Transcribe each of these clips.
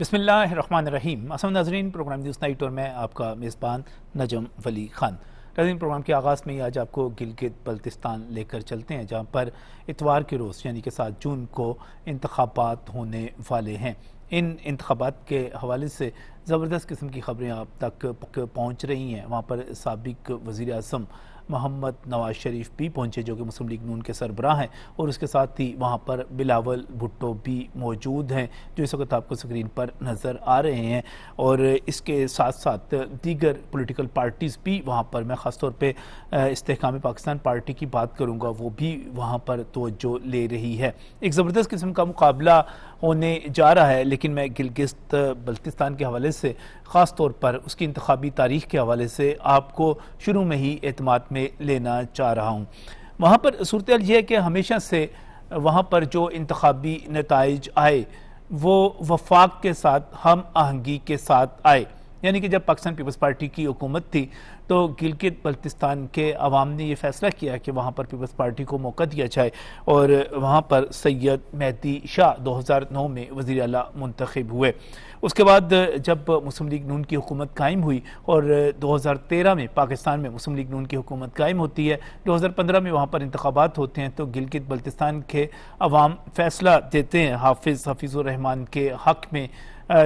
بسم اللہ الرحمن الرحیم۔ السلام ناظرین، پروگرام نیوز نائٹ اور میں آپ کا میزبان نجم ولی خان۔ ناظرین، پروگرام کے آغاز میں ہی آج آپ کو گلگت بلتستان لے کر چلتے ہیں، جہاں پر اتوار کے روز یعنی کہ 7 جون کو انتخابات ہونے والے ہیں۔ ان انتخابات کے حوالے سے زبردست قسم کی خبریں آپ تک پہنچ رہی ہیں۔ وہاں پر سابق وزیر اعظم محمد نواز شریف بھی پہنچے، جو کہ مسلم لیگ نون کے سربراہ ہیں، اور اس کے ساتھ ہی وہاں پر بلاول بھٹو بھی موجود ہیں، جو اس وقت آپ کو اسکرین پر نظر آ رہے ہیں۔ اور اس کے ساتھ ساتھ دیگر پولیٹیکل پارٹیز بھی وہاں پر، میں خاص طور پہ استحکام پاکستان پارٹی کی بات کروں گا، وہ بھی وہاں پر توجہ لے رہی ہے۔ ایک زبردست قسم کا مقابلہ ہونے جا رہا ہے، لیکن میں گلگت بلتستان کے حوالے سے، خاص طور پر اس کی انتخابی تاریخ کے حوالے سے آپ کو شروع میں ہی اعتماد میں لینا چاہ رہا ہوں۔ وہاں پر صورتحال یہ ہے کہ ہمیشہ سے وہاں پر جو انتخابی نتائج آئے وہ وفاق کے ساتھ، ہم آہنگی کے ساتھ آئے، یعنی کہ جب پاکستان پیپلز پارٹی کی حکومت تھی تو گلگت بلتستان کے عوام نے یہ فیصلہ کیا کہ وہاں پر پیپلز پارٹی کو موقع دیا جائے، اور وہاں پر سید مہدی شاہ 2009 میں وزیر اعلیٰ منتخب ہوئے۔ اس کے بعد جب مسلم لیگ نون کی حکومت قائم ہوئی اور 2013 میں پاکستان میں مسلم لیگ نون کی حکومت قائم ہوتی ہے، 2015 میں وہاں پر انتخابات ہوتے ہیں، تو گلگت بلتستان کے عوام فیصلہ دیتے ہیں حفیظ الرحمان کے حق میں،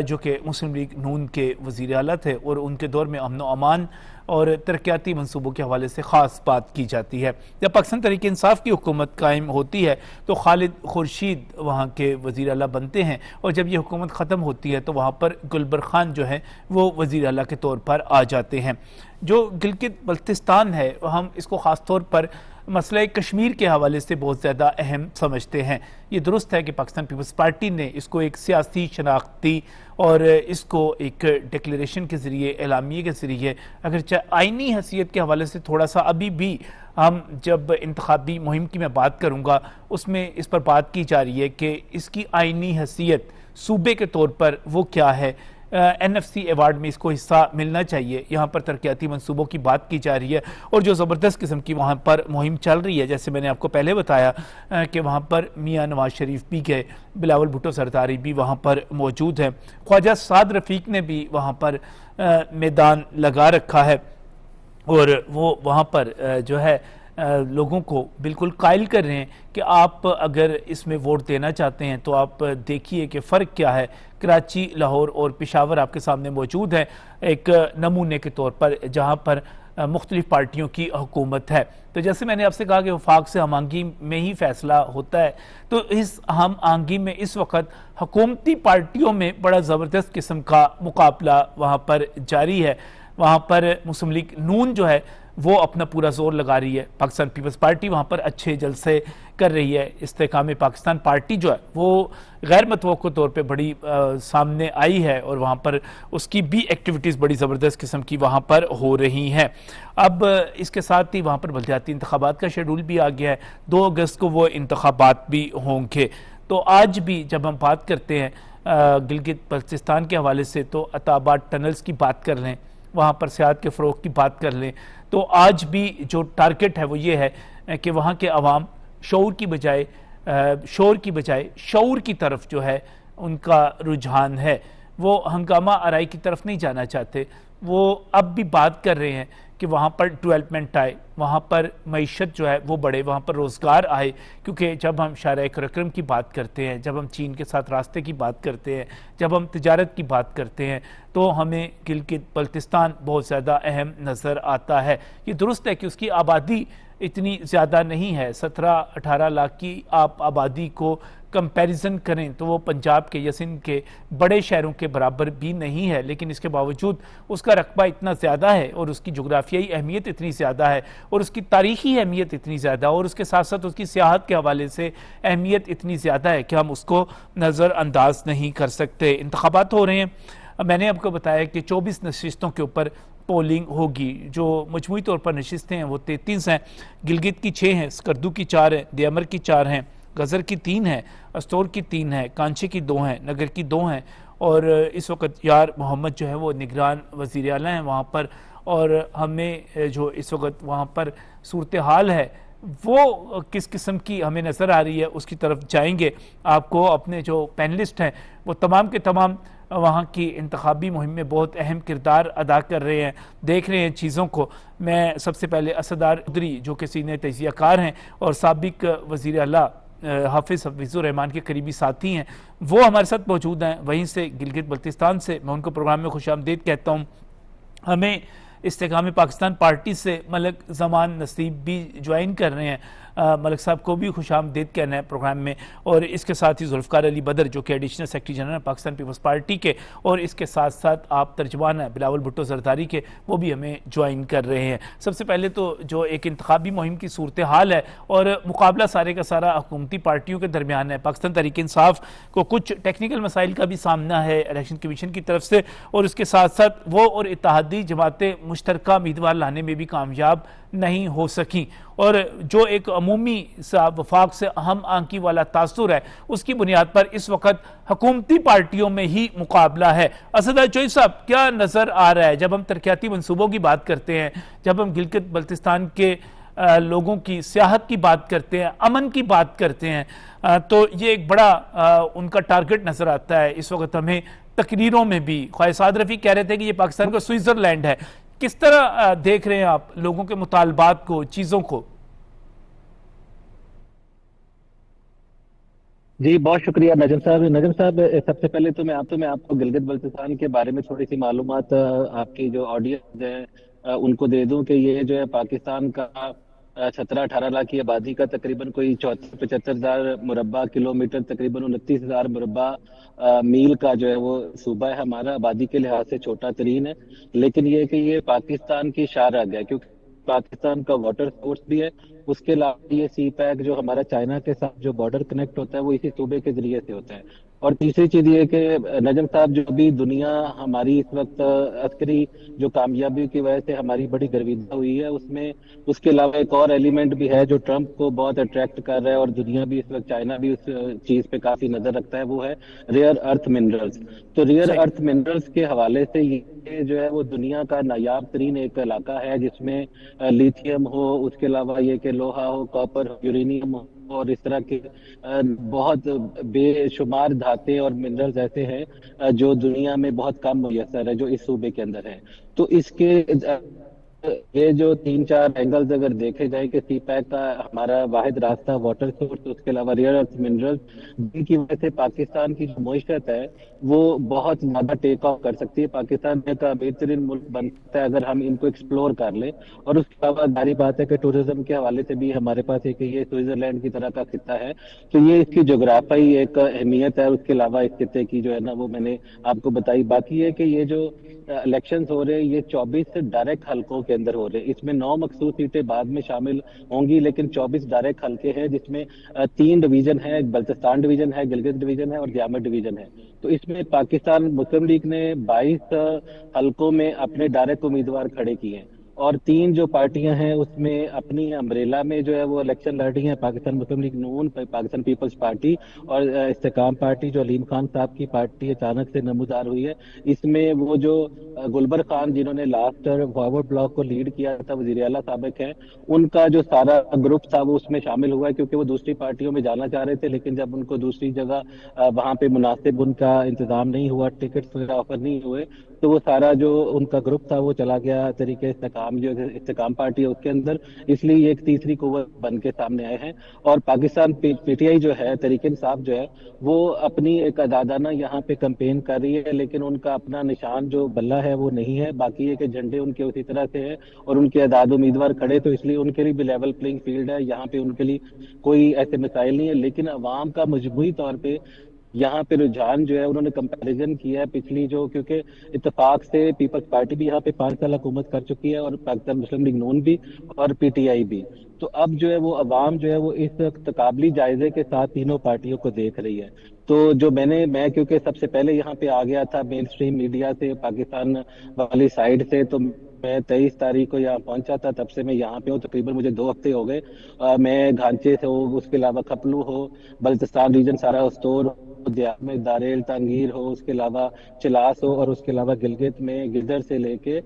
جو کہ مسلم لیگ نون کے وزیر اعلیٰ تھے، اور ان کے دور میں امن و امان اور ترقیاتی منصوبوں کے حوالے سے خاص بات کی جاتی ہے۔ جب پاکستان تحریک انصاف کی حکومت قائم ہوتی ہے تو خالد خورشید وہاں کے وزیر اعلیٰ بنتے ہیں، اور جب یہ حکومت ختم ہوتی ہے تو وہاں پر گلبر خان جو ہے وہ وزیر اعلیٰ کے طور پر آ جاتے ہیں۔ جو گلگت بلتستان ہے، ہم اس کو خاص طور پر مسئلہ کشمیر کے حوالے سے بہت زیادہ اہم سمجھتے ہیں۔ یہ درست ہے کہ پاکستان پیپلز پارٹی نے اس کو ایک سیاسی شناختی اور اس کو ایک ڈکلیریشن کے ذریعے، اعلامیے کے ذریعے، اگرچہ آئینی حیثیت کے حوالے سے تھوڑا سا ابھی بھی ہم جب انتخابی مہم کی میں بات کروں گا اس میں اس پر بات کی جا رہی ہے کہ اس کی آئینی حیثیت صوبے کے طور پر وہ کیا ہے، این ایف سی ایوارڈ میں اس کو حصہ ملنا چاہیے۔ یہاں پر ترقیاتی منصوبوں کی بات کی جا رہی ہے، اور جو زبردست قسم کی وہاں پر مہم چل رہی ہے، جیسے میں نے آپ کو پہلے بتایا کہ وہاں پر میاں نواز شریف بھی گئے، بلاول بھٹو سرداری بھی وہاں پر موجود ہیں، خواجہ سعد رفیق نے بھی وہاں پر میدان لگا رکھا ہے، اور وہ وہاں پر جو ہے لوگوں کو بالکل قائل کر رہے ہیں کہ آپ اگر اس میں ووٹ دینا چاہتے ہیں تو آپ دیکھیے کہ فرق کیا ہے۔ کراچی، لاہور اور پشاور آپ کے سامنے موجود ہے ایک نمونے کے طور پر، جہاں پر مختلف پارٹیوں کی حکومت ہے۔ تو جیسے میں نے آپ سے کہا کہ وفاق سے ہم آہنگی میں ہی فیصلہ ہوتا ہے، تو اس ہم آہنگی میں اس وقت حکومتی پارٹیوں میں بڑا زبردست قسم کا مقابلہ وہاں پر جاری ہے۔ وہاں پر مسلم لیگ نون جو ہے وہ اپنا پورا زور لگا رہی ہے، پاکستان پیپلز پارٹی وہاں پر اچھے جلسے کر رہی ہے، استحکام پاکستان پارٹی جو ہے وہ غیر متوقع طور پہ بڑی سامنے آئی ہے، اور وہاں پر اس کی بھی ایکٹیویٹیز بڑی زبردست قسم کی وہاں پر ہو رہی ہیں۔ اب اس کے ساتھ ہی وہاں پر بلدیاتی انتخابات کا شیڈول بھی آ گیا ہے، 2 اگست کو وہ انتخابات بھی ہوں گے۔ تو آج بھی جب ہم بات کرتے ہیں گلگت بلتستان کے حوالے سے، تو عطا آباد ٹنلز کی بات کر لیں، وہاں پر سیاحت کے فروغ کی بات کر لیں، تو آج بھی جو ٹارگٹ ہے وہ یہ ہے کہ وہاں کے عوام شور کی بجائے شعور کی طرف جو ہے ان کا رجحان ہے۔ وہ ہنگامہ آرائی کی طرف نہیں جانا چاہتے، وہ اب بھی بات کر رہے ہیں کہ وہاں پر ڈیولپمنٹ آئے، وہاں پر معیشت جو ہے وہ بڑھے، وہاں پر روزگار آئے، کیونکہ جب ہم شاہراہ کرکرم کی بات کرتے ہیں، جب ہم چین کے ساتھ راستے کی بات کرتے ہیں، جب ہم تجارت کی بات کرتے ہیں، تو ہمیں گلگت بلتستان بہت زیادہ اہم نظر آتا ہے۔ یہ درست ہے کہ اس کی آبادی اتنی زیادہ نہیں ہے، 17-18 لاکھ کی آپ آبادی کو کمپیریزن کریں تو وہ پنجاب کے یا سندھ کے بڑے شہروں کے برابر بھی نہیں ہے، لیکن اس کے باوجود اس کا رقبہ اتنا زیادہ ہے، اور اس کی جغرافیائی اہمیت اتنی زیادہ ہے، اور اس کی تاریخی اہمیت اتنی زیادہ، اور اس کے ساتھ ساتھ اس کی سیاحت کے حوالے سے اہمیت اتنی زیادہ ہے کہ ہم اس کو نظر انداز نہیں کر سکتے۔ انتخابات ہو رہے ہیں، میں نے آپ کو بتایا کہ 24 نشستوں کے اوپر پولنگ ہوگی، جو مجموعی طور پر نشستیں ہیں وہ 33 ہیں، گلگت کی 6 ہیں، سکردو کی 4 ہیں، دیامر کی 4 ہیں، گزر کی 3 ہیں، استور کی 3 ہیں، کانچے کی 2 ہیں، نگر کی 2 ہیں، اور اس وقت یار محمد جو ہے وہ نگران وزیر اعلیٰ ہیں وہاں پر، اور ہمیں جو اس وقت وہاں پر صورتحال ہے وہ کس قسم کی ہمیں نظر آ رہی ہے اس کی طرف جائیں گے۔ آپ کو اپنے جو پینلسٹ ہیں وہ تمام کے تمام وہاں کی انتخابی مہم میں بہت اہم کردار ادا کر رہے ہیں، دیکھ رہے ہیں چیزوں کو۔ میں سب سے پہلے اسدار چودھری جو کہ سینئر تجزیہ کار ہیں اور سابق وزیر اعلیٰ حافظ الرحمان کے قریبی ساتھی ہیں، وہ ہمارے ساتھ موجود ہیں وہیں سے گلگت بلتستان سے۔ میں ان کو پروگرام میں خوش آمدید کہتا ہوں۔ ہمیں استحکام پاکستان پارٹی سے ملک زمان نصیب بھی جوائن کر رہے ہیں، ملک صاحب کو بھی خوش آمدید کہنا ہے پروگرام میں، اور اس کے ساتھ ہی ذوالفقار علی بدر جو کہ additional secretary general Pakistan Peoples Party کے، اور اس کے ساتھ ساتھ آپ ترجمان ہیں بلاول بھٹو زرداری کے، وہ بھی ہمیں جوائن کر رہے ہیں۔ سب سے پہلے تو جو ایک انتخابی مہم کی صورتحال ہے اور مقابلہ سارے کا سارا حکومتی پارٹیوں کے درمیان ہے، پاکستان تحریک انصاف کو کچھ ٹیکنیکل مسائل کا بھی سامنا ہے الیکشن کمیشن کی طرف سے، اور اس کے ساتھ ساتھ وہ اور اتحادی جماعتیں مشترکہ امیدوار لانے میں بھی کامیاب نہیں ہو سکیں، اور جو ایک عمومی وفاق سے ہم آنکھی والا تاثر ہے اس کی بنیاد پر اس وقت حکومتی پارٹیوں میں ہی مقابلہ ہے۔ اسد چوئی صاحب، کیا نظر آ رہا ہے جب ہم ترقیاتی منصوبوں کی بات کرتے ہیں، جب ہم گلگت بلتستان کے لوگوں کی سیاحت کی بات کرتے ہیں، امن کی بات کرتے ہیں، تو یہ ایک بڑا ان کا ٹارگٹ نظر آتا ہے اس وقت ہمیں تقریروں میں بھی۔ خواہ سعد رفیق کہہ رہے تھے کہ یہ پاکستان کا سوئٹزرلینڈ ہے۔ کس طرح دیکھ رہے ہیں آپ لوگوں کے مطالبات کو، چیزوں کو؟ جی بہت شکریہ نجم صاحب۔ نجم صاحب، سب سے پہلے تو میں آپ کو گلگت بلتستان کے بارے میں تھوڑی سی معلومات آپ کی جو آڈینس ہے ان کو دے دوں کہ یہ جو ہے پاکستان کا 17-18 لاکھ کی آبادی کا تقریباً کوئی 74-75 ہزار مربع کلومیٹر، تقریباً 29 ہزار مربع میل کا جو ہے وہ صوبہ ہے ہمارا، آبادی کے لحاظ سے چھوٹا ترین ہے، لیکن یہ کہ یہ پاکستان کی شاہراہ ہے کیونکہ پاکستان کا واٹر سورس بھی ہے۔ اس کے علاوہ یہ سی پیک جو ہمارا چائنا کے ساتھ جو بارڈر کنیکٹ ہوتا ہے وہ اسی صوبے کے ذریعے سے ہوتا ہے۔ اور تیسری چیز یہ کہ نجم صاحب، جو بھی دنیا ہماری اس وقت عسکری جو کامیابی کی وجہ سے ہماری بڑی گرویدہ ہوئی ہے، اس میں اس کے علاوہ ایک اور ایلیمنٹ بھی ہے جو ٹرمپ کو بہت اٹریکٹ کر رہا ہے، اور دنیا بھی اس وقت، چائنا بھی اس چیز پہ کافی نظر رکھتا ہے، وہ ہے ریئر ارتھ منرلز۔ تو ریئر ارتھ منرلز کے حوالے سے یہ جو ہے وہ دنیا کا نایاب ترین ایک علاقہ ہے جس میں لیتھیم ہو، اس کے علاوہ یہ کہ لوہا ہو، کاپر ہو، یورینیم ہو، اور اس طرح کے بہت بے شمار دھاتیں اور منرلز ایسے ہیں جو دنیا میں بہت کم میسر ہے، جو اس صوبے کے اندر ہے۔ تو اس کے یہ جو 3-4 اینگلز اگر دیکھے جائیں کہ سی پیک کا ہمارا واحد راستہ واٹر سورس، اس کے علاوہ ریئر ارتھ منرلز، جن کی وجہ سے پاکستان کی جو معیشت ہے وہ بہت زیادہ ٹیک آف کر سکتی ہے، پاکستان کا بہترین ملک بن سکتا ہے اگر ہم ان کو ایکسپلور کر لیں۔ اور اس کے علاوہ ظاہری بات ہے کہ ٹورزم کے حوالے سے بھی ہمارے پاس ایک یہ سوئٹزرلینڈ کی طرح کا خطہ ہے، تو یہ اس کی جغرافیائی ایک اہمیت ہے۔ اس کے علاوہ اس خطے کی جو ہے نا وہ میں نے آپ کو بتائی۔ باقی ہے کہ یہ جو الیکشنز ہو رہے ہیں یہ 24 ڈائریکٹ حلقوں کے اندر ہو رہے ہیں، اس میں 9 مخصوص سیٹیں بعد میں شامل ہوں گی، لیکن 24 ڈائریکٹ حلقے ہیں جس میں 3 ڈویژن ہے، بلتستان ڈویژن ہے، گلگت ڈویژن ہے اور دیامت ڈویژن ہے۔ تو اس میں پاکستان مسلم لیگ نے 22 حلقوں میں اپنے ڈائریکٹ امیدوار کھڑے کیے ہیں، اور 3 جو پارٹیاں ہیں اس میں اپنی امبریلا میں جو ہے وہ الیکشن لڑ رہی ہیں، پاکستان مسلم لیگ نون، پاکستان پیپلز پارٹی اور استحکام پارٹی جو علیم خان صاحب کی پارٹی اچانک سے نمودار ہوئی ہے۔ اس میں وہ جو گلبر خان جنہوں نے لاسٹ فارورڈ بلاک کو لیڈ کیا تھا، وزیر اعلیٰ سابق ہیں، ان کا جو سارا گروپ تھا وہ اس میں شامل ہوا ہے، کیونکہ وہ دوسری پارٹیوں میں جانا چاہ رہے تھے، لیکن جب ان کو دوسری جگہ وہاں پہ مناسب ان کا انتظام نہیں ہوا، ٹکٹ وغیرہ آفر نہیں ہوئے، تو وہ سارا جو ان کا گروپ تھا وہ چلا گیا طریقے استحکام، جو استحکام پارٹی ہے اس کے اندر۔ اس لیے یہ ایک تیسری قوت بن کے سامنے آئے ہیں، اور پاکستان پی ٹی آئی جو ہے، تحریک انصاف جو ہے، وہ اپنی ایک عدادانہ یہاں پہ کمپین کر رہی ہے، لیکن ان کا اپنا نشان جو بلہ ہے وہ نہیں ہے۔ باقی یہ کہ جھنڈے ان کے اسی طرح سے ہے اور ان کے اعداد امیدوار کھڑے، تو اس لیے ان کے لیے بھی لیول پلینگ فیلڈ ہے، یہاں پہ ان کے لیے کوئی ایسے مسائل نہیں ہے۔ لیکن عوام کا مجموعی طور پہ یہاں پہ رجحان جو ہے، انہوں نے کمپیریزن کیا ہے پچھلی جو، کیونکہ اتفاق سے پیپلز پارٹی بھی یہاں پہ 5 سال حکومت کر چکی ہے، اور پاکستان مسلم لیگ نون بھی اور پی ٹی آئی بھی، تو اب جو ہے وہ عوام جو ہے وہ اس تقابلی جائزے کے ساتھ تینوں پارٹیوں کو دیکھ رہی ہے۔ تو جو میں کیونکہ سب سے پہلے یہاں پہ آ گیا تھا مین سٹریم میڈیا سے، پاکستان والی سائڈ سے، تو میں 23 تاریخ کو یہاں پہنچا تھا، تب سے میں یہاں پہ ہوں، تقریباً مجھے 2 ہفتے ہو گئے۔ میں گھانچے سے ہو، اس کے علاوہ کھپلو ہو، بلتستان ریجن سارا استور ہو، دیہات میں داریل تنگیر ہو، اس کے علاوہ چلاس ہو، اور اس کے علاوہ گلگت میں گدر سے لے کے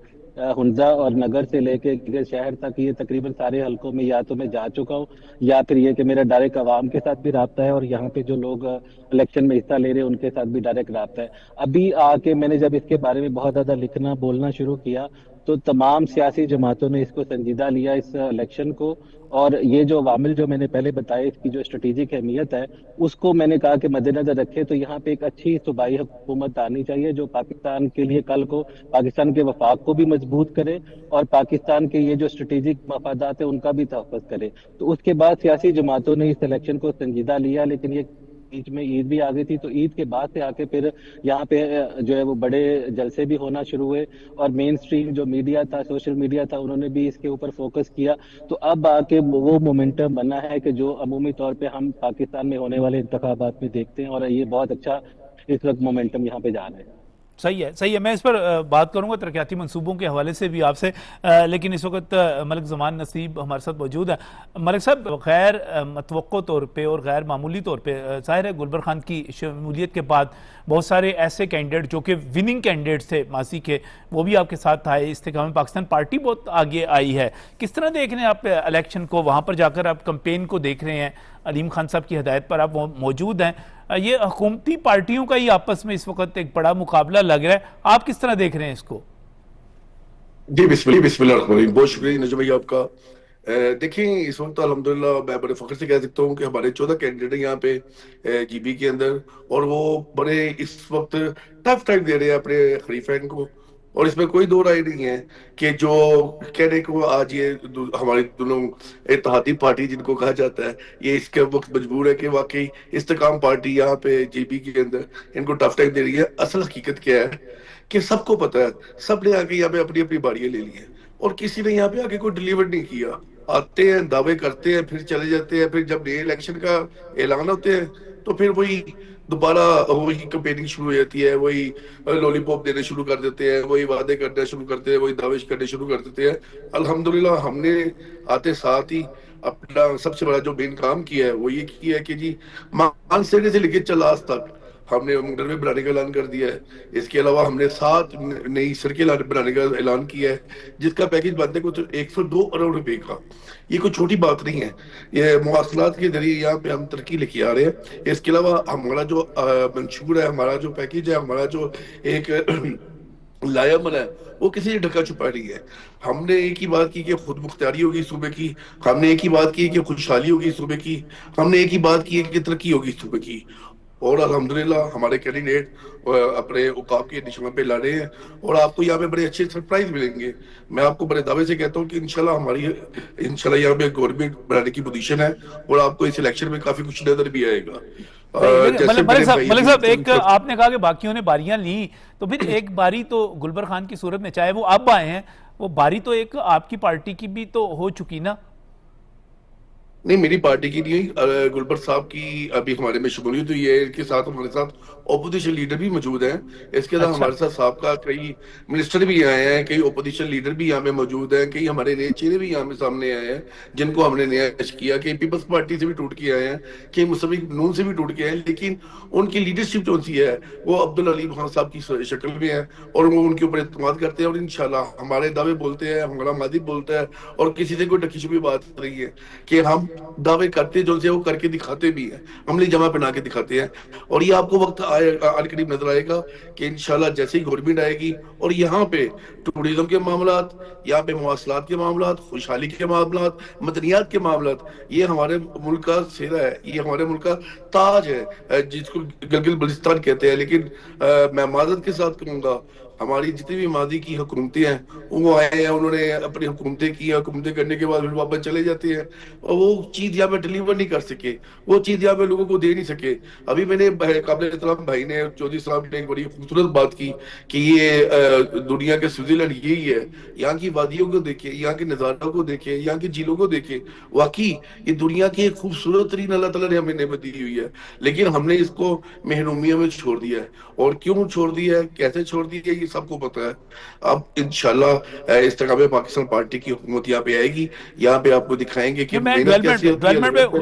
ہنزا اور نگر سے لے کے گلگت شہر تک یہ تقریباً سارے حلقوں میں یا تو میں جا چکا ہوں، یا پھر یہ کہ میرا ڈائریکٹ عوام کے ساتھ بھی رابطہ ہے، اور یہاں پہ جو لوگ الیکشن میں حصہ لے رہے ہیں ان کے ساتھ بھی ڈائریکٹ رابطہ ہے۔ ابھی آ کے میں نے جب اس کے بارے میں بہت زیادہ لکھنا بولنا شروع کیا تو تمام سیاسی جماعتوں نے اس کو سنجیدہ لیا، اس الیکشن کو، اور یہ جو عوامل جو میں نے پہلے بتائے اس کی جو اسٹریٹجک اہمیت ہے اس کو میں نے کہا کہ مد نظر رکھے تو یہاں پہ ایک اچھی صوبائی حکومت آنی چاہیے جو پاکستان کے لیے کل کو پاکستان کے وفاق کو بھی مضبوط کرے اور پاکستان کے یہ جو اسٹریٹجک مفادات ہیں ان کا بھی تحفظ کرے۔ تو اس کے بعد سیاسی جماعتوں نے اس الیکشن کو سنجیدہ لیا، لیکن یہ بیچ میں عید بھی آ گئی تھی، تو عید کے بعد سے آ کے پھر یہاں پہ جو ہے وہ بڑے جلسے بھی ہونا شروع ہوئے، اور مین سٹریم جو میڈیا تھا، سوشل میڈیا تھا، انہوں نے بھی اس کے اوپر فوکس کیا۔ تو اب آ کے وہ مومنٹم بنا ہے کہ جو عمومی طور پہ ہم پاکستان میں ہونے والے انتخابات میں دیکھتے ہیں، اور یہ بہت اچھا اس وقت مومنٹم یہاں پہ جا رہا ہے۔ صحیح ہے، صحیح ہے، میں اس پر بات کروں گا ترقیاتی منصوبوں کے حوالے سے بھی آپ سے، لیکن اس وقت ملک زمان نصیب ہمارے ساتھ موجود ہیں۔ ملک صاحب، غیر متوقع طور پہ اور غیر معمولی طور پہ ظاہر ہے گلبر خان کی شمولیت کے بعد بہت سارے ایسے کینڈیڈیٹ جو کہ وننگ کینڈیڈیٹس تھے ماضی کے، وہ بھی آپ کے ساتھ آئے، استحکام پاکستان پارٹی بہت آگے آئی ہے۔ کس طرح دیکھ رہے ہیں آپ الیکشن کو؟ وہاں پر جا کر آپ کمپین کو دیکھ رہے ہیں، علیم خان صاحب کی ہدایت پر آپ موجود ہیں، یہ حکومتی پارٹیوں کا ہی آپس میں اس وقت ایک بڑا مقابلہ لگ رہا ہے، آپ کس طرح دیکھ رہے ہیں اس کو؟ جی بسم اللہ الرحمن الرحیم، بہت شکریہ نجم بھائی آپ کا۔ دیکھیں اس وقت الحمدللہ میں بڑے فخر سے کہہ سکتا ہوں کہ ہمارے 14 کینڈیڈیٹ ہیں یہاں پہ جی بی کے اندر، اور وہ بڑے اس وقت ٹف ٹائم دے رہے ہیں اپنے حریفین کو، اور اس میں کوئی دو رائے نہیں ہے کہ جو کہنے کو آج یہ ہماری دونوں اتحادی پارٹی جن کو کہا جاتا ہے، یہ اس کے وقت مجبور ہے کہ واقعی استحکام پارٹی یہاں پہ جی بی کے اندر ان کو ٹف ٹائم دے رہی ہے۔ اصل حقیقت کیا ہے کہ سب کو پتا ہے، سب نے آگے یہاں پہ اپنی اپنی باریاں لے لی ہیں، اور کسی نے یہاں پہ آگے کوئی ڈیلیور نہیں کیا۔ آتے ہیں، دعوے کرتے ہیں، پھر چلے جاتے ہیں، پھر جب نئے الیکشن کا اعلان ہوتے ہیں تو پھر وہی دوبارہ وہی کمپیننگ شروع ہو جاتی ہے، وہی لولی پاپ دینے شروع کر دیتے ہیں، وہی وعدے کرنا شروع کرتے ہیں، وہی دعوے کرنے شروع کر دیتے ہیں۔ الحمدللہ ہم نے آتے ساتھ ہی اپنا سب سے بڑا جو مین کام کیا ہے وہ یہ کیا ہے کہ جی مان سے لے کے چلاس تک ہم نے موٹر وے بنانے کا اعلان کر دیا ہے۔ اس کے علاوہ ہم نے 7 نئی سڑکیں بنانے کا اعلان کیا ہے، جس کا پیکج بنتا ہے کچھ 102 ارب روپے کا۔ یہ کوئی چھوٹی بات نہیں ہے، یہ مواصلات کے ذریعے یہاں پہ ہم ترقی لے کے آ رہے ہیں۔ اس کے علاوہ ہمارا جو منشور ہے، ہمارا جو پیکج ہے، ہمارا جو ایک لائمل ہے، وہ کسی نے ڈھکا چھپا نہیں ہے۔ ہم نے ایک ہی بات کی کہ خود مختاری ہوگی صوبے کی، ہم نے ایک ہی بات کی کہ خوشحالی ہوگی صوبے کی، ہم نے ایک ہی بات کی کہ ترقی ہوگی صوبے کی، اور الحمدللہ ہمارے کینڈیڈیٹ اپنے اوقاف کے نشان پہ لڑے ہیں، اور آپ کو یہاں پہ بڑے اچھے سرپرائز ملیں گے۔ میں آپ کو بڑے دعوے سے کہتا ہوں کہ انشاءاللہ ہماری یہاں پہ گورنمنٹ بنانے کی پوزیشن ہے، اور آپ کو اس الیکشن میں کافی کچھ نظر بھی آئے گا۔ جیسے ملک صاحب، ایک آپ نے کہا کہ باقیوں نے باریاں لیں، تو پھر ایک باری تو گلبر خان کی صورت میں چاہے وہ اب آئے ہیں، وہ باری تو ایک آپ کی پارٹی کی بھی تو ہو چکی نا؟ نہیں، میری پارٹی کی نہیں، گلبر صاحب کی ابھی ہمارے میں شمولیت ہوئی ہے۔ ان کے ساتھ ہمارے ساتھ اپوزیشن لیڈر بھی موجود ہیں، اس کے علاوہ اچھا، ہمارے ساتھ سابقہ کئی منسٹر بھی آئے ہیں، کئی اپوزیشن لیڈر بھی یہاں پہ موجود ہیں، کئی ہمارے نئے چہرے بھی یہاں پہ سامنے آئے ہیں جن کو ہم نے نیا کیا، کئی پیپلز پارٹی سے بھی ٹوٹ کے آئے ہیں، کئی مسلم نون سے بھی ٹوٹ کے آئے ہیں، لیکن ان کی لیڈرشپ جو سی ہے وہ عبدالعلیم خان صاحب کی شکل میں ہے، اور وہ ان کے اوپر اعتماد کرتے ہیں، اور انشاءاللہ ہمارے دعوے بولتے ہیں، ہمارا ماضی بولتا ہے، اور کسی سے کوئی ڈکی چھپی بات نہیں ہے کہ ہم دعوے کرتے جو سے وہ کر کے دکھاتے بھی ہیں، عملی جمع بنا کے دکھاتے ہیں۔ اور یہ آپ کو وقت آنے قریب نظر آئے گا کہ انشاءاللہ جیسے ہی گورنمنٹ آئے گی اور یہاں پہ ٹورزم کے معاملات، یہاں پہ مواصلات کے معاملات، خوشحالی کے معاملات، مدنیات کے معاملات، یہ ہمارے ملک کا سہرا ہے، یہ ہمارے ملک کا تاج ہے، جس کو گلگت بلتستان کہتے ہیں۔ لیکن میں معذرت کے ساتھ کہوں گا، ہماری جتنی بھی ماضی کی حکومتیں ہیں وہ آئے ہیں، انہوں نے اپنی حکومتیں کی، حکومتیں کرنے کے بعد پھر واپس چلے جاتے ہیں، اور وہ چیز یہاں پہ ڈیلیور نہیں کر سکے، وہ چیز یہاں پہ لوگوں کو دے نہیں سکے۔ ابھی میں نے قابل احترام بھائی نے، چودھری صاحب نے ایک بڑی خوبصورت بات کی کہ یہ دنیا کے سوئٹزرلینڈ یہی ہے، یہاں کی وادیوں کو دیکھیں، یہاں کے نظاروں کو دیکھیں، یہاں کی جھیلوں کو دیکھیں، واقعی یہ دنیا کی ایک خوبصورت ترین اللہ تعالیٰ نے ہمیں نعمت دی ہوئی ہے، لیکن ہم نے اس کو محرومیوں میں چھوڑ دیا ہے۔ اور کیوں چھوڑ دیا ہے، کیسے چھوڑ دیا ہے، یہ سب کو پتا ہے. اب انشاءاللہ استحکام پاکستان پارٹی کی حکومت یہاں پہ آئے گی, یہاں پہ آپ کو دکھائیں گے کہ میں محنت کیسی ہوتی ہے.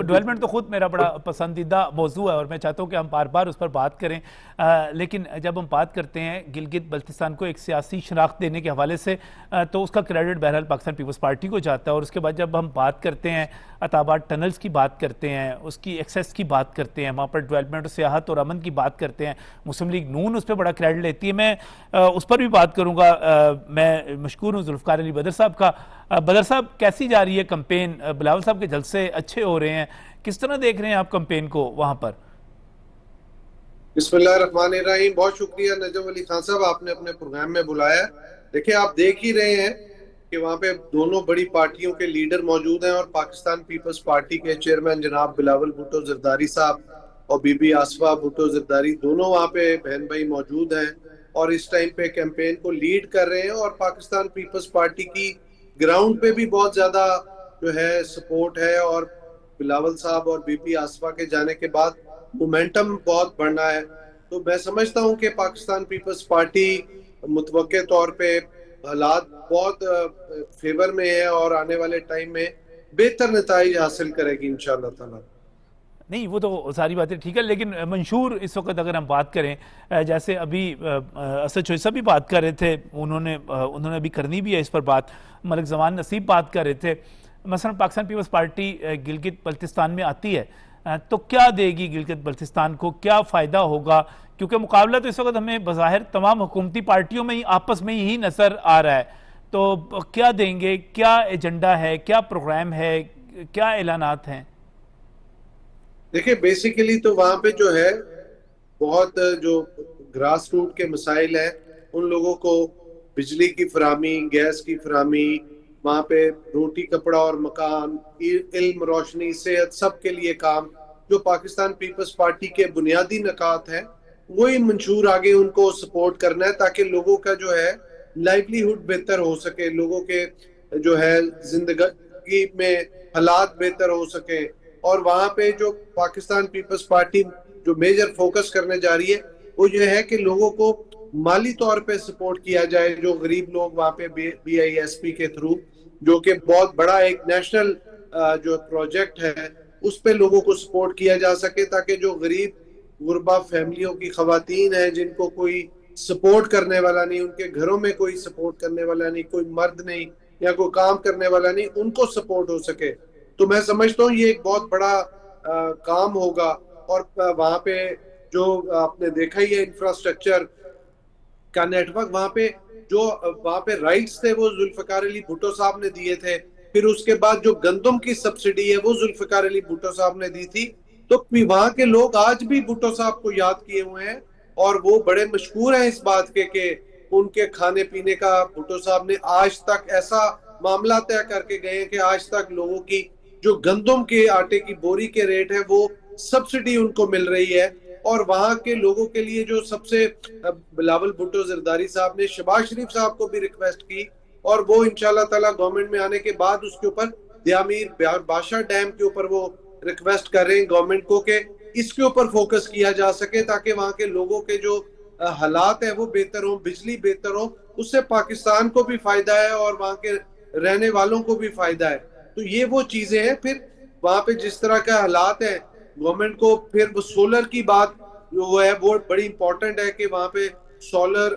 ڈیولپمنٹ تو خود میرا بڑا پسندیدہ موضوع ہے اور میں چاہتا ہوں کہ ہم بار بار اس پر بات کریں, لیکن جب ہم بات کرتے ہیں گلگت بلتستان کو ایک سیاسی شناخت دینے کے حوالے سے تو اس کا کریڈٹ بہرحال پاکستان پیپلز پارٹی کو جاتا ہے. اور اس کے بعد جب ہم بات کرتے ہیں عطاباد ٹنلز کی بات کرتے ہیں, اس کی ایکسیس کی بات کرتے ہیں, وہاں پر ڈیولپمنٹ اور سیاحت اور امن کی بات کرتے ہیں, مسلم لیگ نون اس پہ بڑا کریڈٹ لیتی ہے. میں اس پر بھی بات کروں گا. میں مشکور ہوں ذوالفقار علی بدر صاحب کا. بدر صاحب, کیسی جا رہی ہے کمپین؟ بلاول صاحب کے جلسے اچھے ہو رہے ہیں, کس طرح دیکھ رہے ہیں آپ کمپین کو وہاں پر؟ بسم اللہ الرحمن الرحیم. بہت شکریہ نجم علی خان صاحب, آپ نے اپنے پروگرام میں بلایا. دیکھیں, آپ دیکھ ہی رہے ہیں کہ وہاں پہ دونوں بڑی پارٹیوں کے لیڈر موجود ہیں, اور پاکستان پیپلز پارٹی کے چیئرمین جناب بلاول بھٹو زرداری صاحب اور بی بی آصفہ بھٹو زرداری دونوں وہاں پہ بہن بھائی موجود ہیں, اور اس ٹائم پہ کیمپین کو لیڈ کر رہے ہیں. اور پاکستان پیپلز پارٹی کی گراؤنڈ پہ بھی بہت زیادہ جو ہے سپورٹ ہے, اور بلاول صاحب اور بی بی آصفہ کے جانے کے بعد مومنٹم بہت بڑھنا ہے. تو میں سمجھتا ہوں کہ پاکستان پیپلز پارٹی متوقع طور پہ حالات بہت فیور میں ہے, اور آنے والے ٹائم میں بہتر نتائج حاصل کرے گی انشاءاللہ تعالی. نہیں, وہ تو ساری باتیں ٹھیک ہے, لیکن منشور اس وقت اگر ہم بات کریں, جیسے ابھی اسد چوہدری صاحب بھی بات کر رہے تھے, انہوں نے ابھی کرنی بھی ہے اس پر بات, ملک زمان نصیب بات کر رہے تھے, مثلا پاکستان پیپلز پارٹی گلگت بلتستان میں آتی ہے تو کیا دے گی گلگت بلتستان کو, کیا فائدہ ہوگا؟ کیونکہ مقابلہ تو اس وقت ہمیں بظاہر تمام حکومتی پارٹیوں میں ہی آپس میں ہی نظر آ رہا ہے, تو کیا دیں گے, کیا ایجنڈا ہے, کیا پروگرام ہے, کیا اعلانات ہیں؟ دیکھیں, بیسیکلی تو وہاں پہ جو ہے بہت جو گراس روٹ کے مسائل ہیں, ان لوگوں کو بجلی کی فراہمی, گیس کی فراہمی, وہاں پہ روٹی کپڑا اور مکان, علم, روشنی, صحت, سب کے لیے کام, جو پاکستان پیپلز پارٹی کے بنیادی نکات ہیں, وہی منشور آگے ان کو سپورٹ کرنا ہے, تاکہ لوگوں کا جو ہے لائیولی ہوڈ بہتر ہو سکے, لوگوں کے جو ہے زندگی میں حالات بہتر ہو سکے. اور وہاں پہ جو پاکستان پیپلز پارٹی جو میجر فوکس کرنے جا رہی ہے وہ یہ ہے کہ لوگوں کو مالی طور پہ سپورٹ کیا جائے, جو غریب لوگ وہاں پہ بی آئی ایس پی کے تھرو, جو کہ بہت بڑا ایک نیشنل جو پروجیکٹ ہے, اس پہ لوگوں کو سپورٹ کیا جا سکے, تاکہ جو غریب غربا فیملیوں کی خواتین ہیں جن کو کوئی سپورٹ کرنے والا نہیں, ان کے گھروں میں کوئی سپورٹ کرنے والا نہیں, کوئی مرد نہیں یا کوئی کام کرنے والا نہیں, ان کو سپورٹ ہو سکے. تو میں سمجھتا ہوں یہ ایک بہت بڑا کام ہوگا. اور وہاں پہ جو آپ نے دیکھا ہی ہے انفراسٹرکچر کا نیٹ ورک, وہاں پہ جو وہاں پہ رائٹس تھے وہ ذوالفقار علی بھٹو صاحب نے دیے تھے, پھر اس کے بعد جو گندم کی سبسڈی ہے وہ ذوالفقار علی بھٹو صاحب نے دی تھی. تو وہاں کے لوگ آج بھی بھٹو صاحب کو یاد کیے ہوئے ہیں, اور وہ بڑے مشکور ہیں اس بات کے کہ ان کے کھانے پینے کا بھٹو صاحب نے آج تک ایسا معاملہ طے کر کے گئے کہ آج تک لوگوں کی جو گندم کے آٹے کی بوری کے ریٹ ہے وہ سبسڈی ان کو مل رہی ہے. اور وہاں کے لوگوں کے لیے جو سب سے بلاول بھٹو زرداری صاحب نے شہباز شریف صاحب کو بھی ریکویسٹ کی, اور وہ انشاءاللہ تعالی گورنمنٹ میں آنے کے بعد اس کے اوپر دیامیر بادشاہ ڈیم کے اوپر وہ ریکویسٹ کر رہے ہیں گورنمنٹ کو کہ اس کے اوپر فوکس کیا جا سکے, تاکہ وہاں کے لوگوں کے جو حالات ہیں وہ بہتر ہوں, بجلی بہتر ہو, اس سے پاکستان کو بھی فائدہ ہے اور وہاں کے رہنے والوں کو بھی فائدہ ہے. تو یہ وہ چیزیں ہیں. پھر وہاں پہ جس طرح کا حالات ہیں گورنمنٹ کو, پھر وہ سولر کی بات جو ہے وہ بڑی امپورٹنٹ ہے کہ وہاں پہ سولر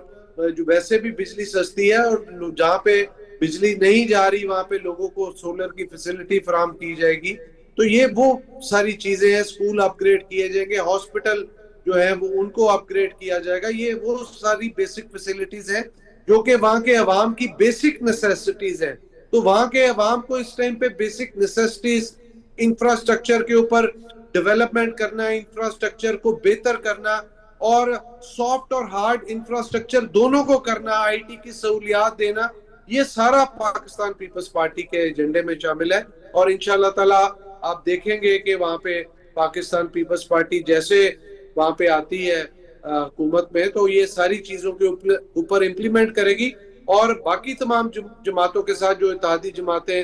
جو ویسے بھی بجلی سستی ہے, اور جہاں پہ بجلی نہیں جا رہی وہاں پہ لوگوں کو سولر کی فیسلٹی فراہم کی جائے گی. تو یہ وہ ساری چیزیں ہیں, اسکول اپ گریڈ کیے جائیں گے, ہاسپٹل جو ہے وہ ان کو اپ گریڈ کیا جائے گا. یہ وہ ساری بیسک فیسلٹیز ہیں جو کہ وہاں کے عوام کی بیسک نیسیسٹیز ہیں. تو وہاں کے عوام کو اس ٹائم پہ بیسک نیسیسٹیز, انفراسٹرکچر کے اوپر ڈیولپمنٹ کرنا, انفراسٹرکچر کو بہتر کرنا, اور سافٹ اور ہارڈ انفراسٹرکچر دونوں کو کرنا, آئی ٹی کی سہولیات دینا, یہ سارا پاکستان پیپلز پارٹی کے ایجنڈے میں شامل ہے. اور انشاءاللہ تعالی آپ دیکھیں گے کہ وہاں پہ پاکستان پیپلز پارٹی جیسے وہاں پہ آتی ہے حکومت میں, تو یہ ساری چیزوں کے اوپر امپلیمنٹ کرے گی. اور باقی تمام جماعتوں کے ساتھ جو اتحادی جماعتیں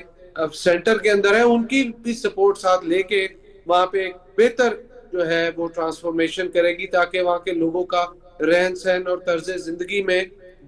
سینٹر کے اندر ہیں, ان کی بھی سپورٹ ساتھ لے کے وہاں پہ ایک بہتر جو ہے وہ ٹرانسفارمیشن کرے گی, تاکہ وہاں کے لوگوں کا رہن سہن اور طرز زندگی میں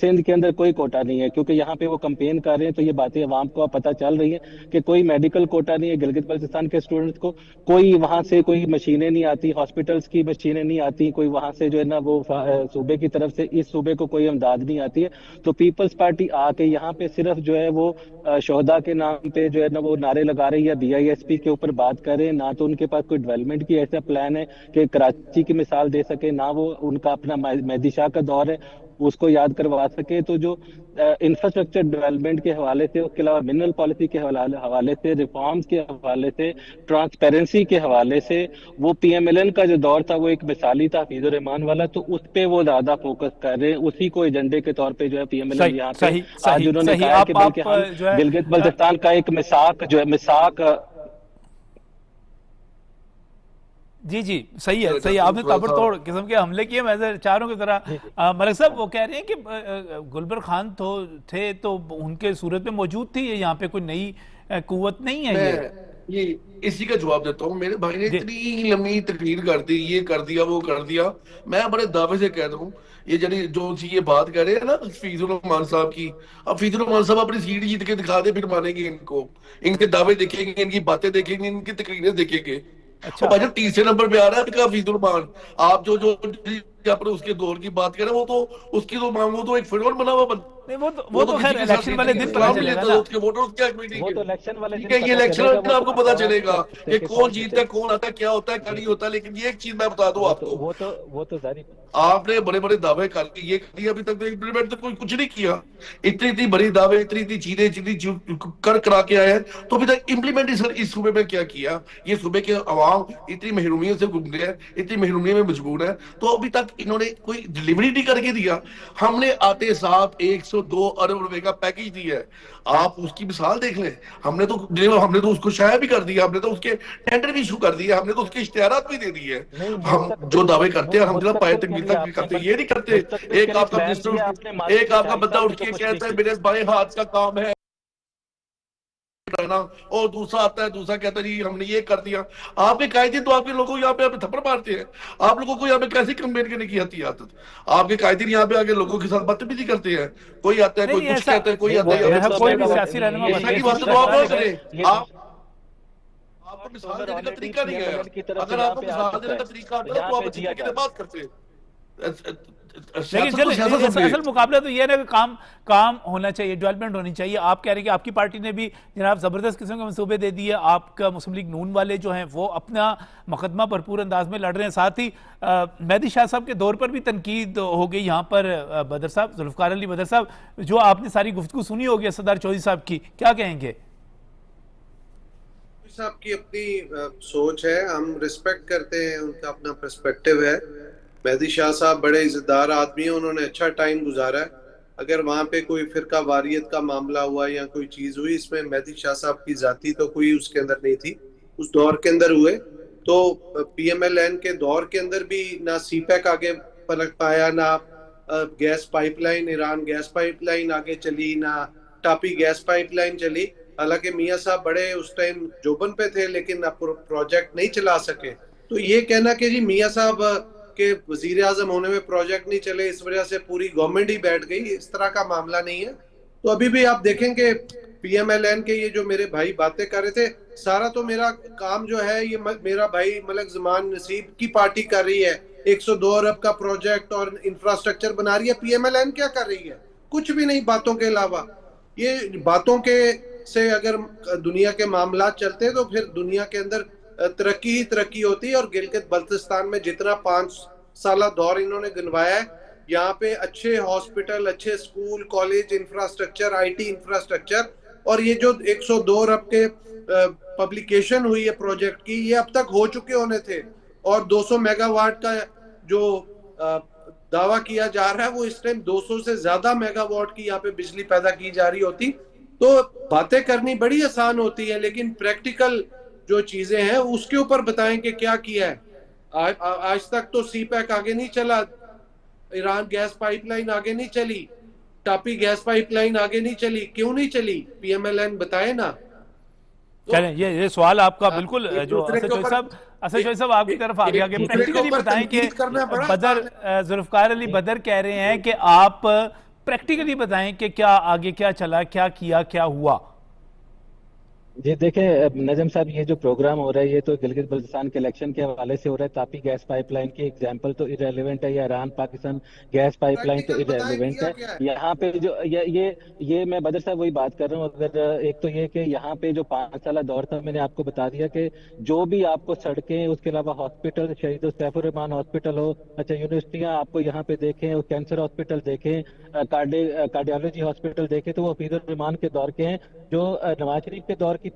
سندھ کے اندر کوئی کوٹا نہیں ہے، کیونکہ یہاں پہ وہ کمپین کر رہے ہیں تو یہ باتیں عوام کو پتہ چل رہی ہیں کہ کوئی میڈیکل کوٹا نہیں ہے گلگت بلتستان کے اسٹوڈنٹس کو، کوئی وہاں سے کوئی مشینیں نہیں آتی، ہاسپٹلس کی مشینیں نہیں آتی، کوئی وہاں سے جو ہے نا وہ صوبے کی طرف سے اس صوبے کو کوئی امداد نہیں آتی ہے. تو پیپلز پارٹی آ کے یہاں پہ صرف جو ہے وہ شہداء کے نام پہ جو ہے نا وہ نعرے لگا رہی ہے، BISP کے اوپر بات کر رہے ہیں، نہ تو ان کے پاس کوئی ڈیولپمنٹ کی ایسا پلان ہے کہ کراچی کی مثال دے سکے، نہ وہ ان کا اپنا مہدی شاہ کا دور ہے اس کو یاد کروا سکے. تو جو انفراسٹرکچر ڈیولپمنٹ کے حوالے سے، اس کے علاوہ منرل پالیسی کے حوالے سے، ریفارمز کے حوالے سے، ٹرانسپیرنسی کے حوالے سے، وہ PMLN کا جو دور تھا وہ ایک مثالی تھا حفیظ الرحمان والا، تو اس پہ وہ زیادہ فوکس کر رہے ہیں، اسی کو ایجنڈے کے طور پہ جو ہے PMLN یہاں پہ آج انہوں نے کہا ہے کہ بلکہ ہم گلگت بلتستان کا ایک مساق جی صحیح ہے، صحیح. آپ نے تابڑ توڑ قسم کے حملے کیے. میں چاروں کی طرح ملک صاحب وہ کہہ رہے ہیں کہ گلبر خان تھے تو ان کے صورت میں موجود تھی، یہاں پہ کوئی نئی قوت نہیں ہے. یہ اسی کا جواب دیتا ہوں. میرے بھائی نے اتنی لمبی تقریر کر دی، یہ کر دیا وہ کر دیا. میں بڑے دعوے سے کہتا ہوں یہ جو یہ بات کر رہے ہیں نا حفیظ الرحمان صاحب کی، اب حفیظ الرحمان صاحب اپنی سیٹ جیت کے دکھا دے، پھر مانیں گے ان کو، ان کے دعوے دیکھیں گے، ان کی باتیں دیکھیں گے، ان کی تقریریں دیکھیں گے. بھائی جب تیسرے نمبر پہ آ رہا ہے حفیظ الرحمان، آپ جو اس کے دور کی بات کریں، وہ تو اس کی تو مانگو تو ایک فرعون بنا ہوا بندہ. وہ تو خیر الیکشن والے دن پتہ چلے گا نا. یہ الیکشن آپ کو پتا چلے گا کہ کون جیتتا ہے، کون آتا ہے، کیا ہوتا ہے، کیا نہیں ہوتا. لیکن یہ ایک چیز میں بتا دوں آپ کو، آپ نے بڑے بڑے دعوے کر کے یہ کیا، ابھی تک امپلیمنٹ کوئی کچھ نہیں کیا. اتنی بڑی دعوے، اتنی چیزیں کرا کے آئے ہیں، تو ابھی تک امپلیمنٹ اس صوبے میں کیا. یہ صوبے کے عوام اتنی محرومیوں سے گزرے ہیں، اتنی محرومیوں میں مجبور ہیں، تو ابھی تک انہوں نے کوئی ڈیلیوری نہیں کر کے دیا. ہم نے آتے ساتھ 102 ارب روپے کا پیکیج دیا ہے. آپ اس کی مثال دیکھ لیں. ہم نے تو اس کو شائع بھی کر دیا، ہم نے تو اس کے ٹینڈر بھی ایشو کر دیے، ہم نے تو اس کے اشتہارات بھی دے دیے. ہم جو دعوے کرتے ہیں الحمدللہ پائے تک کرتے، یہ نہیں کرتے. ایک آپ کا منسٹر، ایک آپ کا بندہ اٹھ کے کہتا ہے میرے بائیں ہاتھ کا کام ہے اور دوسرا آتا ہے، دوسرا کہتا ہے جی ہم نے یہ کر دیا. آپ کے قائدین تو آپ کے لوگوں یہاں پہ تھپڑ مارتے ہیں. آپ لوگوں کو یہاں پہ کیسے کمپین کرنے کی آتی عادت؟ آپ کے قائدین یہاں پہ آگے لوگوں کے ساتھ بدتمیزی کرتے ہیں. کوئی آتا ہے، کوئی کچھ کہتا ہے، کوئی آتا ہے. کوئی بھی سیاسی رہنما ایسا کی بات تو آپ نہ کریں. آپ کو مثال دینے کا طریقہ نہیں ہے. اگر آپ کو مثال دینے کا طریقہ آتا ہے تو آپ اچھی طریقے سے بات کرتے ہیں. لیکن چلیں اصل مقابلہ تو یہ ہے کہ کام ہونا چاہیے، ڈیولپمنٹ ہونی چاہیے. آپ کہہ رہے ہیں کہ آپ کی پارٹی نے بھی جناب زبردست قسم کے منصوبے دے دیے. آپ کا مسلم لیگ نون والے جو ہیں وہ اپنا مقدمہ بھرپور انداز میں لڑ رہے ہیں. ساتھ ہی مہدی شاہ صاحب کے دور پر بھی تنقید ہو گئی یہاں پر. بدر صاحب، ذوالفقار علی بدر صاحب، جو آپ نے ساری گفتگو سنی ہوگی سردار چودھری صاحب کی، کیا کہیں گے؟ صاحب کی اپنی سوچ ہے، ہم ریسپیکٹ کرتے ہیں، ان کا اپنا پرسپیکٹیو ہے. مہدی شاہ صاحب بڑے عزتدار آدمی ہیں، انہوں نے اچھا ٹائم گزارا ہے. اگر وہاں پہ کوئی فرقہ واریت کا معاملہ ہوا یا کوئی چیز ہوئی، اس میں مہدی شاہ صاحب کی ذاتی تو کوئی اس کے اندر نہیں تھی. اس دور کے اندر ہوئے تو PMLN کے دور کے اندر بھی نہ سی پیک آگے پلٹ پایا، نہ gas pipeline, Iran gas pipeline آگے چلی، نہ ٹاپی گیس پائپ لائن چلی. حالانکہ میاں صاحب بڑے اس ٹائم جوبن پہ تھے لیکن پروجیکٹ نہیں چلا سکے. تو یہ کہنا کہ جی میاں صاحب کے وزیر اعظم ہونے میں پروجیکٹ نہیں چلے، اس وجہ سے پوری گورنمنٹ ہی بیٹھ گئی، اس طرح کا معاملہ نہیں ہے. تو ابھی بھی آپ دیکھیں کہ PMLN کے یہ جو میرے بھائی باتیں کر رہے تھے، سارا تو میرا کام جو ہے یہ میرا بھائی ملک زمان نصیب کی پارٹی کر رہی ہے. 102 ارب کا پروجیکٹ اور انفراسٹرکچر بنا رہی ہے. PMLN کیا کر رہی ہے؟ کچھ بھی نہیں باتوں کے علاوہ. یہ باتوں کے سے اگر دنیا کے معاملات چلتے تو پھر دنیا کے اندر ترقی ہی ترقی ہوتی ہے. اور گلگت بلتستان میں جتنا 5 سالہ دور انہوں نے گنوایا ہے، یہاں پہ اچھے ہاسپٹل، اچھے school, college, infrastructure, IT infrastructure, اور یہ جو 102 ارب کے پبلیکیشن ہوئی ہے پروجیکٹ کی، یہ اب تک ہو چکے ہونے تھے. اور 200 میگا واٹ کا جو دعویٰ کیا جا رہا ہے، وہ اس ٹائم 200 سے زیادہ میگا واٹ کی یہاں پہ بجلی پیدا کی جا رہی ہوتی. تو باتیں کرنی بڑی آسان ہوتی ہے، لیکن پریکٹیکل جو چیزیں ہیں اس کے اوپر بتائیں کہ کیا کیا ہے. آج تک تو سی پیک آگے نہیں چلا، ایران گیس پائپ لائن آگے نہیں چلی، ٹاپی گیس پائپ لائن آگے نہیں چلی. کیوں نہیں چلی؟ PMLN بتائے نا. چلیں یہ سوال آپ کا بالکل جو اسد چودھری صاحب آپ کی طرف آ گیا کہ پریکٹیکلی بتائیں کہ بدر ذوالفقار علی بدر کہہ رہے ہیں کہ آپ پریکٹیکلی بتائیں کہ کیا آگے کیا چلا، کیا کیا، کیا ہوا؟ جی دیکھیں نجم صاحب، یہ جو پروگرام ہو رہا ہے یہ تو گلگت بلتستان کے الیکشن کے حوالے سے ہو رہا ہے. تاپی گیس پائپ لائن کی ایگزامپل تو ایریلیونٹ ہے، یا Iran Pakistan gas pipeline تو پریکٹیکل بتائیں ایریلیونٹ کیا ہے. کیا ہے. یہاں پہ جو یہ میں بدر صاحب وہی بات کر رہا ہوں. اگر ایک تو یہ کہ یہاں پہ جو 5 سالہ دور تھا، میں نے آپ کو بتا دیا کہ جو بھی آپ کو سڑکیں، اس کے علاوہ ہاسپٹل، شہید سیف الرحمان ہاسپٹل ہو، اچھا یونیورسٹیاں آپ کو یہاں پہ دیکھیں، کینسر ہاسپٹل دیکھیں، کارڈیالوجی ہاسپٹل دیکھیں، تو وہ حفیظ الرحمان کے دور کے ہیں. جو نواز شریف کے دور کی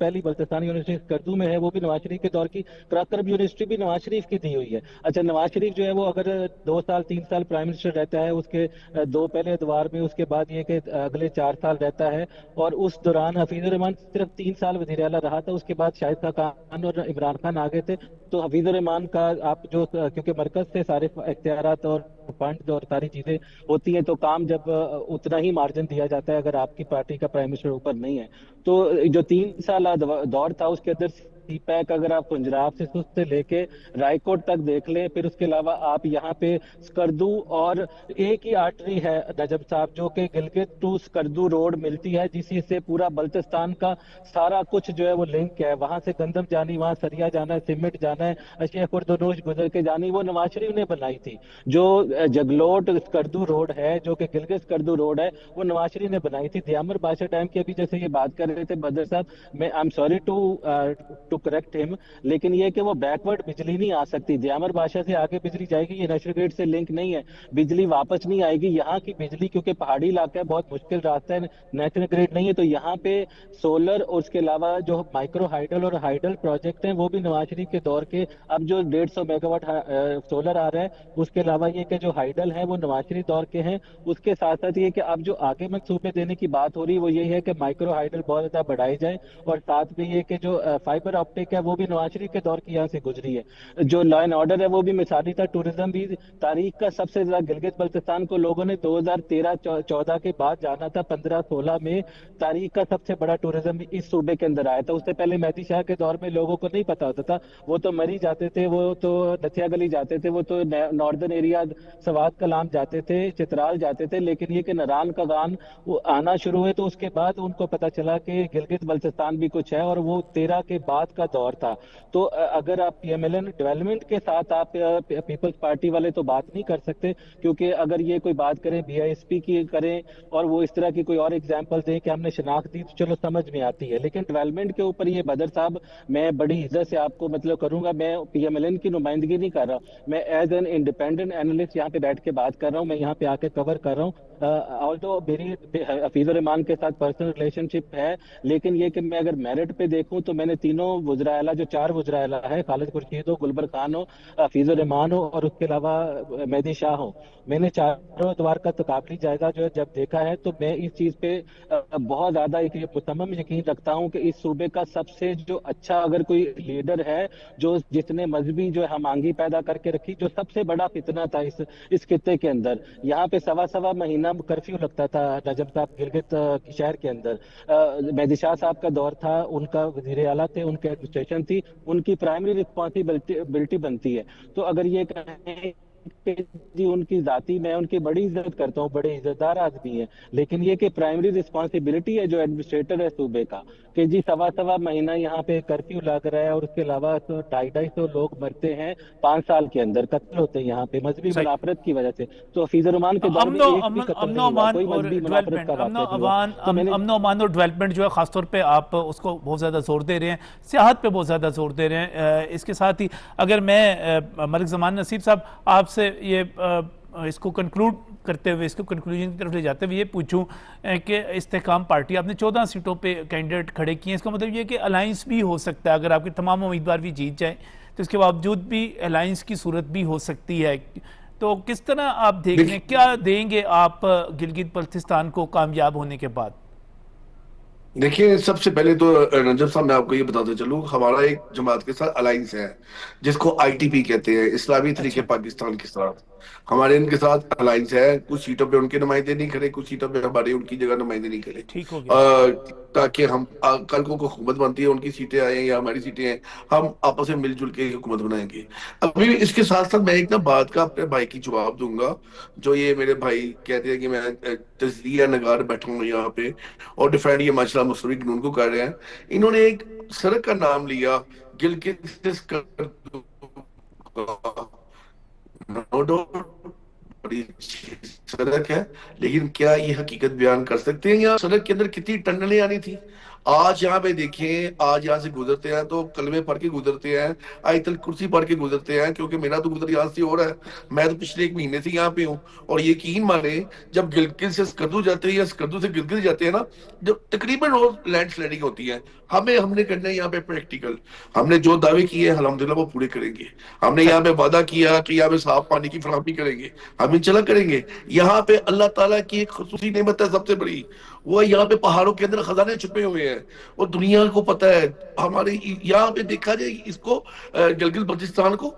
پہلی بلتستان یونیورسٹی اسکردو میں ہے، وہ بھی نواز شریف کے دور کی. قراقرم یونیورسٹی بھی نواز شریف کی دی ہوئی ہے. اچھا نواز شریف جو ہے وہ اگر 2 سال 3 سال پرائم منسٹر رہتا ہے، اس کے 2 پہلے ادوار میں، اس کے بعد یہ کہ اگلے 4 سال رہتا ہے، اور اس دوران حفیظ الرحمان صرف 3 سال وزیر اعلیٰ رہا تھا. اس کے بعد شاہد خاقان اور عمران خان آگے تھے. تو حفیظ الرحمان کا آپ جو، کیونکہ مرکز سے سارے اختیارات اور فنڈ اور ساری چیزیں ہوتی ہیں، تو کام جب اتنا ہی مارجن دیا جاتا ہے اگر آپ کی پارٹی کا پرائم منسٹر اوپر نہیں ہے. تو جو 3 سال دور تھا، اس کے اندر سی پیک اگر آپ پنجاب سے سست سے لے کے رائے کوٹ تک دیکھ لیں، پھر اس کے علاوہ آپ یہاں پہ سکردو، اور ایک ہی آرٹری ہے نجم صاحب جو کہ گلگت ٹو سکردو روڈ ملتی ہے، جسی سے پورا بلتستان کا سارا کچھ جو ہے وہ لنک ہے. وہاں سے گندم جانی، وہاں سریا جانا ہے، سیمنٹ جانا ہے، اشیاء خردنوش گزر کے جانی، وہ نواز شریف نے بنائی تھی. جو جگلوٹ سکردو روڈ ہے، جو کہ گلگت سکردو روڈ ہے، وہ نواز شریف نے بنائی تھی. دیامر بادشاہ ٹائم کی ابھی جیسے یہ بات کر رہے تھے بدر صاحب، میں I am sorry to correct ہم، لیکن یہ کہ وہ بیکورڈ بجلی نہیں آ سکتی. دیامر بادشاہ سے آگے بجلی جائے گی، یہ نیشنل گریڈ سے لنک نہیں ہے، بجلی واپس نہیں آئے گی. یہاں کی بجلی کیونکہ پہاڑی علاقہ ہے، بہت مشکل راستہ ہے، نیشنل گریڈ نہیں ہے، تو یہاں پہ سولر اور اس کے علاوہ جو مائکرو ہائیڈل اور ہائیڈل پروجیکٹ ہیں، وہ بھی نواز شریف کے دور کے. اب جو 150 میگا واٹ سولر آ رہا ہے، اس کے علاوہ یہ کہ جو ہائیڈل ہیں وہ نواز شریف دور کے ہیں. اس کے ساتھ ساتھ یہ کہ اب جو آگے منصوبے دینے کی بات ہو رہی ہے وہ یہ ہے کہ مائکرو ہائیڈل بہت زیادہ بڑھائی جائے، اور ساتھ میں یہ کہ جو فائبر آپٹک ہے وہ بھی نواز شریف کے دور کی یہاں سے گزری ہے. جو لا اینڈ آرڈر ہے وہ بھی مثالی تھا. ٹورزم بھی تاریخ کا سب سے زیادہ گلگت بلتستان کو لوگوں نے 2013-14 کے بعد جانا تھا. 15-16 میں تاریخ کا سب سے بڑا ٹورزم بھی اس صوبے کے اندر آیا تھا. اس سے پہلے مہدی شاہ کے دور میں لوگوں کو نہیں پتا ہوتا تھا، وہ تو مری جاتے تھے، وہ تو نتھیا گلی جاتے تھے، وہ تو ناردرن ایریا سوات کلام جاتے تھے، چترال جاتے تھے. لیکن یہ کہ نران کغان وہ آنا شروع ہوئے تو اس کے بعد ان کو پتا چلا کہ گلگت بلتستان بھی کچھ ہے، اور وہ 13 کے بعد کا دور تھا. تو اگر آپ P M L N development کے ساتھ آپ پیپلز پارٹی والے تو بات نہیں کر سکتے، کیونکہ اگر یہ کوئی بات کریں بی آئی ایس پی کی کریں اور وہ اس طرح کی کوئی اور ایگزامپل دیں کہ ہم نے شناخت دی، تو چلو سمجھ میں آتی ہے. لیکن ڈیولپمنٹ کے اوپر یہ بدر صاحب میں بڑی عزت سے آپ کو مطلب کروں گا، میں پی ایم ایل این کی نمائندگی نہیں کر رہا، میں ایز این انڈیپینڈنٹ اینالسٹ یہاں پہ بیٹھ کے بات کر رہا ہوں، میں یہاں پہ آ کے کور کر رہا ہوں. آلدو میری حفیظ الرحمان کے ساتھ پرسنل ریلیشن شپ ہے، لیکن یہ کہ میں اگر میرٹ پہ دیکھوں تو میں نے تینوں وزراء اعلیٰ، جو 4 وزراء اعلیٰ ہے، خالد خورشید ہو، گلبر خان ہو، حفیظ الرحمان ہو، اور اس کے علاوہ مہدی شاہ ہو، میں نے چاروں ادوار کا تقابلی جائزہ جو ہے جب دیکھا ہے، تو میں اس چیز پہ بہت زیادہ ایک مصمم یقین رکھتا ہوں کہ اس صوبے کا سب سے جو اچھا اگر کوئی لیڈر ہے، جو جس نے مذہبی جو ہم آہنگی پیدا کر کے رکھی، جو سب سے بڑا فتنہ تھا اس خطے کے اندر. یہاں پہ سوا مہینہ کرفیو لگتا تھا نجم صاحب گلگت شہر کے اندر. مہدی شاہ صاحب کا دور تھا، ان کا وزیر اعلیٰ تھے، ان کی ایڈمنسٹریشن تھی، ان کی پرائمری رسپانسبلٹی بنتی ہے. تو اگر یہ کہیں کہ جی ان کی ذاتی، میں ان کی بڑی عزت کرتا ہوں، بڑے عزت دار آدمی ہیں، لیکن یہ کہ پرائمری رسپانسبلٹی ہے جو ایڈمنسٹریٹر ہے صوبے کا، کہ جی سوا مہینہ یہاں پہ کرفیو لگ رہا ہے، اور اس کے علاوہ 250 لوگ مرتے ہیں 5 سال کے اندر، قتل ہوتے ہیں یہاں پہ مذہبی منافرت کی وجہ سے. تو حفیظ الرحمان کے دور میں ایک بھی قتل نہیں ہوا، کوئی مذہبی منافرت کا واقعہ نہیں ہوا. امن و امان اور ڈیولپمنٹ جو ہے خاص طور پہ آپ اس کو بہت زیادہ زور دے رہے ہیں، سیاحت پہ بہت زیادہ زور دے رہے ہیں. اس کے ساتھ ہی اگر میں ملک زمان نصیب صاحب آپ سے یہ اس کو کنکلوڈ کرتے ہوئے، اس کو کنکلوژن کی طرف لے جاتے ہوئے یہ پوچھوں کہ استحکام پارٹی آپ نے 14 سیٹوں پہ کینڈیڈیٹ کھڑے کیے ہیں، اس کا مطلب یہ کہ الائنس بھی ہو سکتا ہے، اگر آپ کے تمام امیدوار بھی جیت جائیں تو اس کے باوجود بھی الائنس کی صورت بھی ہو سکتی ہے. تو کس طرح آپ دیکھ رہے ہیں، کیا دیں گے آپ گلگت بلتستان کو کامیاب ہونے کے بعد؟ دیکھیں سب سے پہلے تو نجم صاحب میں آپ کو یہ بتاتا چلوں، ہمارا ایک جماعت کے ساتھ الائنس ہے جس کو ITP کہتے ہیں، اسلامی تحریک اچھا پاکستان کے ساتھ ہمارے ان کے ساتھ الائنس ہے. کچھ سیٹوں پہ ان کے نمائندے نہیں کھڑے، کچھ سیٹوں پہ ہمارے ان کی جگہ نمائندے نہیں کھڑے، ٹھیک ہو گیا. تاکہ ہم کل کو کوئی حکومت بنتی ہے، ان کی سیٹیں آئیں یا ہماری سیٹیں ہیں، ہم آپس میں مل جل کے حکومت بنائیں گے. ابھی اس کے ساتھ ساتھ میں ایک نا بات کا اپنے بھائی کی جواب دوں گا، جو یہ میرے بھائی کہتے ہیں کہ میں تجزیہ نگار بیٹھا ہوں یہاں پہ اور ڈیفینڈ یہ ماشاء اللہ مصری قانون کو کر رہے ہیں. انہوں نے ایک سڑک کا نام لیا گلگت بڑی اچھی سڑک ہے، لیکن کیا یہ حقیقت بیان کر سکتے ہیں؟ یہاں سڑک کے اندر کتنی ٹنلیں آنی تھی. آج یہاں پہ دیکھیں، آج یہاں سے گزرتے ہیں تو کلمے پڑھ کے گزرتے ہیں، آیت الکرسی پڑھ کے گزرتے ہیں، کیونکہ میرا تو گزر یہاں سے ہو رہا ہے. میں تو پچھلے 1 مہینے سے یہاں پہ ہوں، اور یقین مانیں جب گلگت سے اسکردو جاتے ہیں یا اسکردو سے گلگت جاتے ہیں نا، جب تقریباً روز لینڈ سلائڈنگ ہوتی ہے. ہم نے کرنا ہے یہاں پہ پریکٹیکل. ہم نے جو دعوے کیے ہیں الحمدللہ وہ پورے کریں گے. ہم نے یہاں پہ وعدہ کیا کہ یہاں پہ صاف پانی کی فراہمی کریں گے، ہم انشاءاللہ کریں گے. یہاں پہ اللہ تعالیٰ کی ایک خصوصی نعمت ہے سب سے بڑی، وہ یہاں پہ پہاڑوں کے اندر خزانے چھپے ہوئے ہیں، وہ دنیا کو پتہ ہے. ہمارے یہاں پہ دیکھا جائے اس کو گلگت بلتستان کو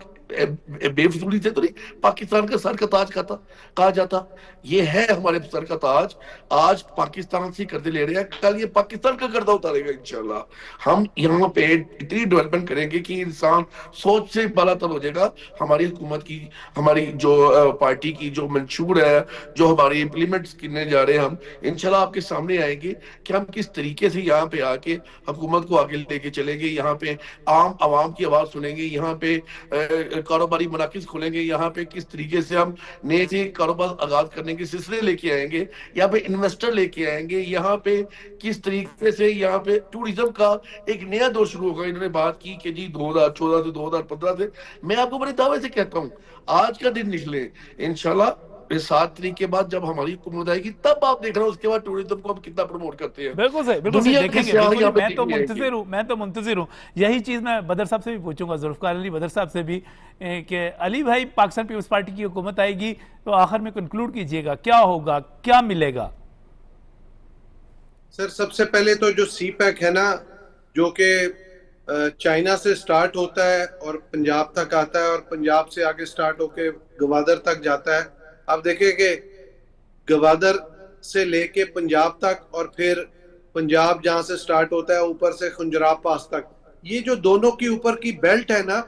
بے فضولی سے تو نہیں پاکستان کا سر کا تاج کہا جاتا. یہ ہے ہمارے سر کا تاج. آج پاکستان سے قرضے لے رہے ہیں، کل یہ پاکستان کا قرضہ اتارے گا انشاءاللہ. ہم یہاں پہ اتنی ڈیولپمنٹ کریں گے کہ انسان سوچ سے بالا تر ہو جائے گا. ہماری حکومت کی، ہماری جو پارٹی کی جو منشور ہے، جو ہماری امپلیمنٹ کرنے جا رہے ہیں، ہم انشاءاللہ آپ کے سامنے آئیں گے کہ ہم کس طریقے سے یہاں پہ آ کے حکومت کو آگے لے کے چلیں گے. یہاں پہ عام عوام کی آواز سنیں گے، یہاں پہ کاروباری مراکز کھولیں گے، یہاں پہ کس طریقے سے ہم نئے سے کاروبار آغاز کرنے کے سلسلے لے کے آئیں گے، یہاں پہ انویسٹر لے کے آئیں گے، یہاں پہ کس طریقے سے یہاں پہ ٹورزم کا ایک نیا دور شروع ہوگا. انہوں نے بات کی کہ جی 2014 سے 2015 سے، میں آپ کو بڑے دعوے سے کہتا ہوں آج کا دن نکلے انشاءاللہ 7 تاریخ کے بعد جب ہماری حکومت آئے گی تب آپ دیکھ رہے ہیں اس کے بعد ٹورزم کو ہم کتنا پروموٹ کرتے ہیں. بالکل صحیح دنیا کے دیکھیں گے، سیاح بالکل یہاں ہی. پہ میں تو دیکھنے آئیں گے. منتظر ہوں. یہی چیز میں بدر صاحب سے بھی پوچھوں گا، ذوالفقار علی بدر صاحب سے بھی، کہ علی بھائی پاکستان پیپلز پارٹی کی حکومت آئے گی تو آخر میں کنکلوڈ کیجئے گا، کیا ہوگا، کیا ملے گا؟ سر سب سے پہلے تو جو سی پیک ہے نا، جو کہ چائنا سے سٹارٹ ہوتا ہے اور پنجاب تک آتا ہے، اور پنجاب سے آگے سٹارٹ ہو کے گوادر تک جاتا ہے. آپ دیکھیں کہ گوادر سے لے کے پنجاب تک، اور پھر پنجاب جہاں سے سٹارٹ ہوتا ہے اوپر سے خنجراب پاس تک، یہ جو دونوں کی اوپر کی بیلٹ ہے نا،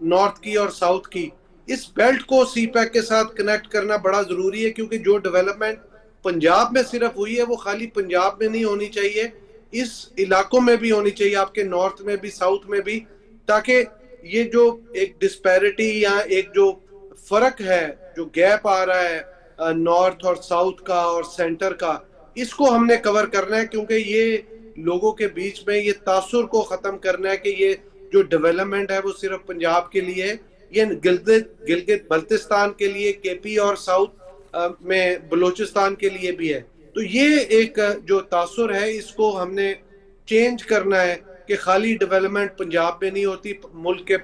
نارتھ کی اور ساؤتھ کی، اس بیلٹ کو سی پیک کے ساتھ کنیکٹ کرنا بڑا ضروری ہے. کیونکہ جو ڈیولپمنٹ پنجاب میں صرف ہوئی ہے وہ خالی پنجاب میں نہیں ہونی چاہیے، اس علاقوں میں بھی ہونی چاہیے، آپ کے نارتھ میں بھی، ساؤتھ میں بھی، تاکہ یہ جو ایک ڈسپیرٹی یا ایک جو فرق ہے، جو گیپ آ رہا ہے نارتھ اور ساؤتھ کا اور سینٹر کا، اس کو ہم نے کور کرنا ہے. کیونکہ یہ لوگوں کے بیچ میں یہ تاثر کو ختم کرنا ہے کہ یہ جو ڈیولپمنٹ ہے وہ صرف پنجاب کے لیے ہے، یہ گلگت بلتستان کے لیے، کے پی اور ساؤتھ میں بلوچستان کے لیے بھی ہے. تو یہ ایک جو تاثر ہے اس کو ہم نے چینج کرنا ہے کہ خالی ڈیولپمنٹ پنجاب میں نہیں ہوتی، ملک کے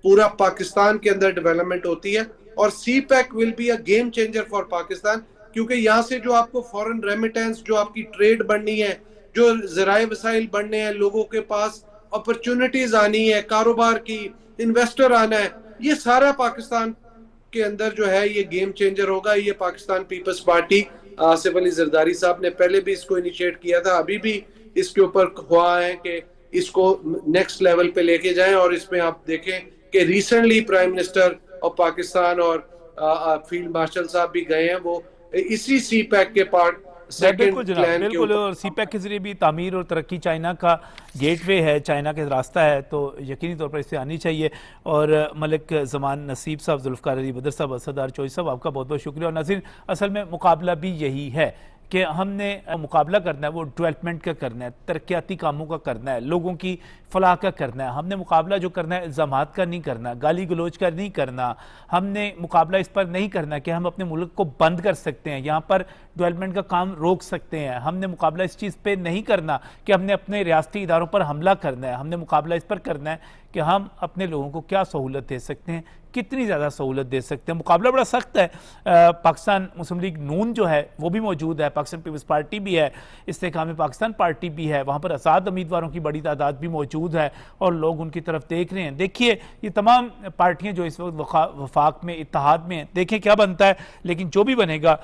پورا پاکستان کے اندر ڈیولپمنٹ ہوتی ہے. اور CPEC will be a game changer for Pakistan, کیونکہ یہاں سے جو آپ کو فورن ریمیٹنس، جو آپ کی ٹریڈ بڑھنی ہے، جو ذرائع وسائل بڑھنے ہیں، لوگوں کے پاس اپرچونٹیز آنی ہے، کاروبار کی، انویسٹر آنا ہے، یہ سارا پاکستان کے اندر جو ہے یہ گیم چینجر ہوگا. یہ پاکستان پیپلز پارٹی، آصف علی زرداری صاحب نے پہلے بھی اس کو انیشیٹ کیا تھا، ابھی بھی اس کے اوپر خواہاں ہے کہ اس کو نیکسٹ لیول پہ لے کے جائیں. اور اس میں آپ دیکھیں کہ ریسنٹلی پرائم منسٹر اور پاکستان اور فیلڈ مارشل صاحب بھی گئے ہیں، وہ اسی سی پیک کے پارٹ بالکل سیکنڈ جناب، پلان کے بالکل. اوپر. اور سی پیک کے ذریعے بھی تعمیر اور ترقی چائنا کا گیٹ وے ہے، چائنا کا راستہ ہے، تو یقینی طور پر اس سے آنی چاہیے. اور ملک زمان نصیب صاحب، ذوالفقار علی بدر صاحب، اسدار چوہدری صاحب، آپ کا بہت بہت شکریہ. اور ناظرین، اصل میں مقابلہ بھی یہی ہے کہ ہم نے مقابلہ کرنا ہے، وہ ڈیولپمنٹ کا کرنا ہے، ترقیاتی کاموں کا کرنا ہے، لوگوں کی فلاح کا کرنا ہے. ہم نے مقابلہ جو کرنا ہے الزامات کا نہیں کرنا، گالی گلوچ کا نہیں کرنا. ہم نے مقابلہ اس پر نہیں کرنا کہ ہم اپنے ملک کو بند کر سکتے ہیں، یہاں پر ڈیولپمنٹ کا کام روک سکتے ہیں. ہم نے مقابلہ اس چیز پہ نہیں کرنا کہ ہم نے اپنے ریاستی اداروں پر حملہ کرنا ہے. ہم نے مقابلہ اس پر کرنا ہے کہ ہم اپنے لوگوں کو کیا سہولت دے سکتے ہیں, کتنی زیادہ سہولت دے سکتے ہیں. مقابلہ بڑا سخت ہے. پاکستان مسلم لیگ نون جو ہے وہ بھی موجود ہے, پاکستان پیپلز پارٹی بھی ہے, استحکام پاکستان پارٹی بھی ہے, وہاں پر آزاد امیدواروں کی بڑی تعداد بھی موجود ہے اور لوگ ان کی طرف دیکھ رہے ہیں. دیکھیے یہ تمام پارٹیاں جو اس وقت وفاق میں, اتحاد میں ہیں, دیکھیں کیا بنتا ہے. لیکن جو بھی بنے گا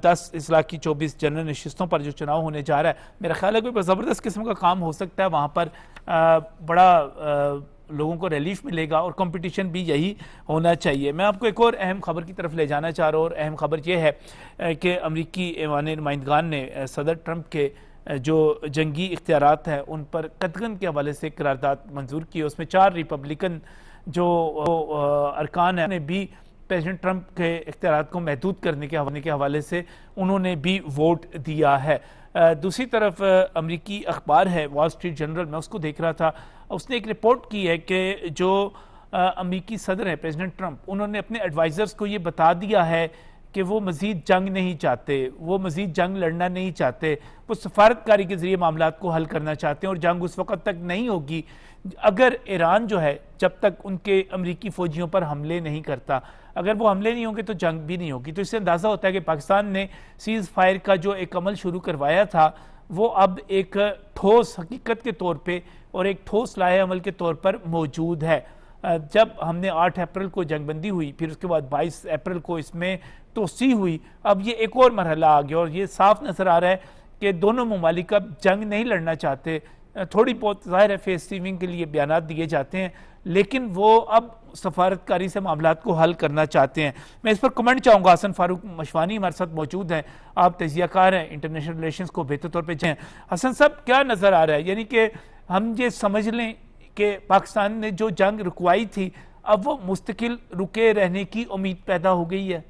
10 اضلاع کی 24 جنرل نشستوں پر جو چناؤ ہونے جا رہا ہے, میرا خیال ہے کوئی زبردست قسم کا کام ہو سکتا ہے. وہاں پر بڑا لوگوں کو ریلیف ملے گا اور کمپٹیشن بھی یہی ہونا چاہیے. میں آپ کو ایک اور اہم خبر کی طرف لے جانا چاہ رہا ہوں, اور اہم خبر یہ ہے کہ امریکی ایوان نمائندگان نے صدر ٹرمپ کے جو جنگی اختیارات ہیں ان پر قطعاً کے حوالے سے قرارداد منظور کی. اس میں 4 ریپبلکن جو ارکان ہیں نے بھی پریزیڈنٹ ٹرمپ کے اختیارات کو محدود کرنے کے حوالے سے انہوں نے بھی ووٹ دیا ہے. دوسری طرف امریکی اخبار ہے وال اسٹریٹ جرنل, میں اس کو دیکھ رہا تھا, اس نے ایک رپورٹ کی ہے کہ جو امریکی صدر ہیں پریزیڈنٹ ٹرمپ, انہوں نے اپنے ایڈوائزرز کو یہ بتا دیا ہے کہ وہ مزید جنگ نہیں چاہتے, وہ مزید جنگ لڑنا نہیں چاہتے, وہ سفارتکاری کے ذریعے معاملات کو حل کرنا چاہتے ہیں, اور جنگ اس وقت تک نہیں ہوگی اگر ایران جو ہے جب تک ان کے امریکی فوجیوں پر حملے نہیں کرتا. اگر وہ حملے نہیں ہوں گے تو جنگ بھی نہیں ہوگی. تو اس سے اندازہ ہوتا ہے کہ پاکستان نے سیز فائر کا جو ایک عمل شروع کروایا تھا وہ اب ایک ٹھوس حقیقت کے طور پہ اور ایک ٹھوس لائحہ عمل کے طور پر موجود ہے. جب ہم نے 8 اپریل کو جنگ بندی ہوئی, پھر اس کے بعد 22 اپریل کو اس میں توسیع ہوئی, اب یہ ایک اور مرحلہ آ گیا, اور یہ صاف نظر آ رہا ہے کہ دونوں ممالک اب جنگ نہیں لڑنا چاہتے. تھوڑی بہت ظاہر ہے فیس سیونگ کے لیے بیانات دیے جاتے ہیں, لیکن وہ اب سفارتکاری سے معاملات کو حل کرنا چاہتے ہیں. میں اس پر کمنٹ چاہوں گا. حسن فاروق مشوانی ہمارے ساتھ موجود ہیں, آپ تجزیہ کار ہیں, انٹرنیشنل ریلیشنز کو بہتر طور پہ جائیں. حسن صاحب کیا نظر آ رہا ہے, یعنی کہ ہم یہ سمجھ لیں کہ پاکستان نے جو جنگ رکوائی تھی اب وہ مستقل رکے رہنے کی امید پیدا ہو گئی ہے؟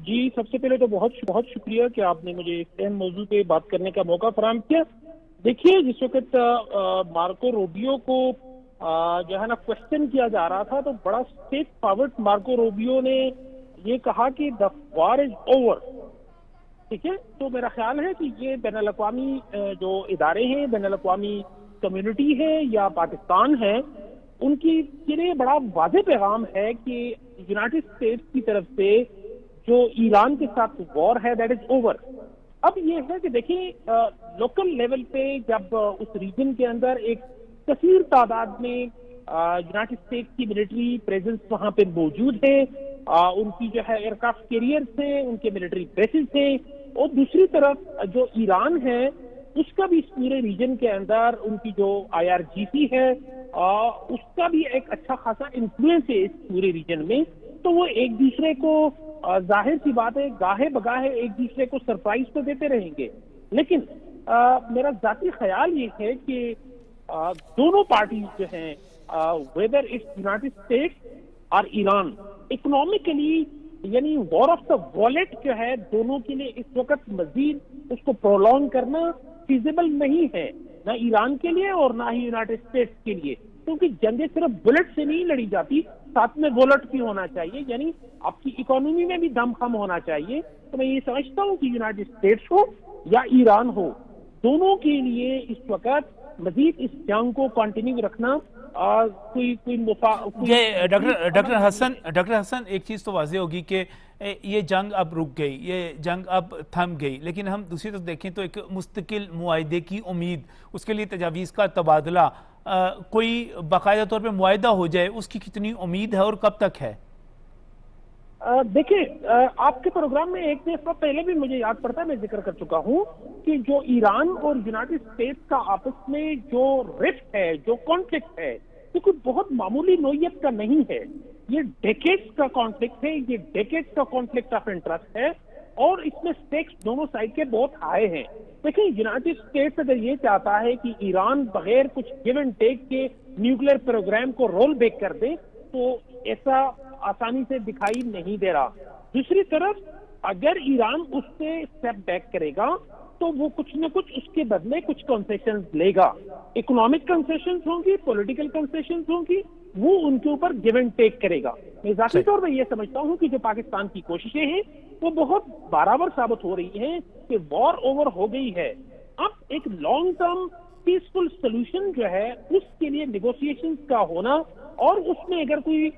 جی, سب سے پہلے تو بہت بہت شکریہ کہ آپ نے مجھے اس اہم موضوع پہ بات کرنے کا موقع فراہم کیا. دیکھیے, جس وقت مارکو روبیو کو جو ہے نا کوشچن کیا جا رہا تھا تو بڑا اسٹریٹ فارورڈ مارکو روبیو نے یہ کہا کہ دا وار از اوور. ٹھیک ہے, تو میرا خیال ہے کہ یہ بین الاقوامی جو ادارے ہیں, بین الاقوامی کمیونٹی ہے یا پاکستان ہے, ان کی لیے بڑا واضح پیغام ہے کہ یونائٹڈ اسٹیٹس کی طرف سے جو ایران کے ساتھ وار ہے دیٹ از اوور. اب یہ ہے کہ دیکھیں لوکل لیول پہ جب اس ریجن کے اندر ایک کثیر تعداد میں یونائٹڈ اسٹیٹس کی ملٹری پریزنس وہاں پہ موجود ہے, ان کی جو ہے ایئرکرافٹ کیریئرز ہیں, ان کے ملٹری بیسز ہیں, اور دوسری طرف جو ایران ہے اس کا بھی اس پورے ریجن کے اندر ان کی جو IRGC ہے اس کا بھی ایک اچھا خاصا انفلوئنس ہے اس پورے ریجن میں. تو وہ ایک دوسرے کو ظاہر سی بات ہے گاہے بگاہے ایک دوسرے کو سرپرائز تو دیتے رہیں گے, لیکن میرا ذاتی خیال یہ ہے کہ دونوں پارٹیز جو ہیں ویدر اٹس یونائٹڈ اسٹیٹس اور ایران, اکنامکلی یعنی وار آف دا والیٹ جو ہے دونوں کے لیے اس وقت مزید اس کو پرولونگ کرنا فیزیبل نہیں ہے, نہ ایران کے لیے اور نہ ہی یونائٹڈ اسٹیٹس کے لیے, کیونکہ جنگیں صرف بلٹ سے نہیں لڑی جاتی, ساتھ میں وولٹ بھی ہونا چاہیے, یعنی آپ کی اکانومی میں بھی دم خم ہونا چاہیے. تو میں یہ سمجھتا ہوں کہ یونائٹڈ اسٹیٹس ہو یا ایران ہو, دونوں کے لیے اس وقت مزید اس جنگ کو کنٹینیو رکھنا ڈاکٹر حسن ایک چیز تو واضح ہوگی کہ یہ جنگ اب رک گئی, یہ جنگ اب تھم گئی, لیکن ہم دوسری طرف دیکھیں تو ایک مستقل معاہدے کی امید, اس کے لیے تجاویز کا تبادلہ, کوئی باقاعدہ طور پہ معاہدہ ہو جائے, اس کی کتنی امید ہے اور کب تک ہے؟ دیکھیں, آپ کے پروگرام میں ایک دفعہ پہلے بھی مجھے یاد پڑتا ہے, میں ذکر کر چکا ہوں کہ جو ایران اور یونائٹڈ اسٹیٹس کا آپس میں جو رفٹ ہے, جو کانفلکٹ ہے, یہ کوئی بہت معمولی نوعیت کا نہیں ہے. یہ ڈیکیڈز کا کانفلکٹ ہے, یہ ڈیکیڈز کا کانفلکٹ آف انٹرسٹ ہے, اور اس میں سٹیکس دونوں سائڈ کے بہت ہائی ہیں. دیکھیں, یونائٹڈ اسٹیٹس اگر یہ چاہتا ہے کہ ایران بغیر کچھ گیو اینڈ ٹیک کے نیوکلیر پروگرام کو رول بیک کر دے, تو ایسا آسانی سے دکھائی نہیں دے رہا. دوسری طرف اگر ایران اس سے اسٹیپ بیک کرے گا تو وہ کچھ نہ کچھ اس کے بدلے کچھ کنسیشنز لے گا, اکنامک کنسیشنز ہوں گی, پولیٹیکل کنسیشنز ہوں گی, وہ ان کے اوپر گیو اینڈ ٹیک کرے گا. میں ذاتی طور پر یہ سمجھتا ہوں کہ جو پاکستان کی کوششیں ہیں وہ بہت برابر ثابت ہو رہی ہیں کہ وار اوور ہو گئی ہے. اب ایک لانگ ٹرم پیسفل سولوشن جو ہے اس کے لیے نیگوشیشن کا ہونا، اور اس میں اگر کوئی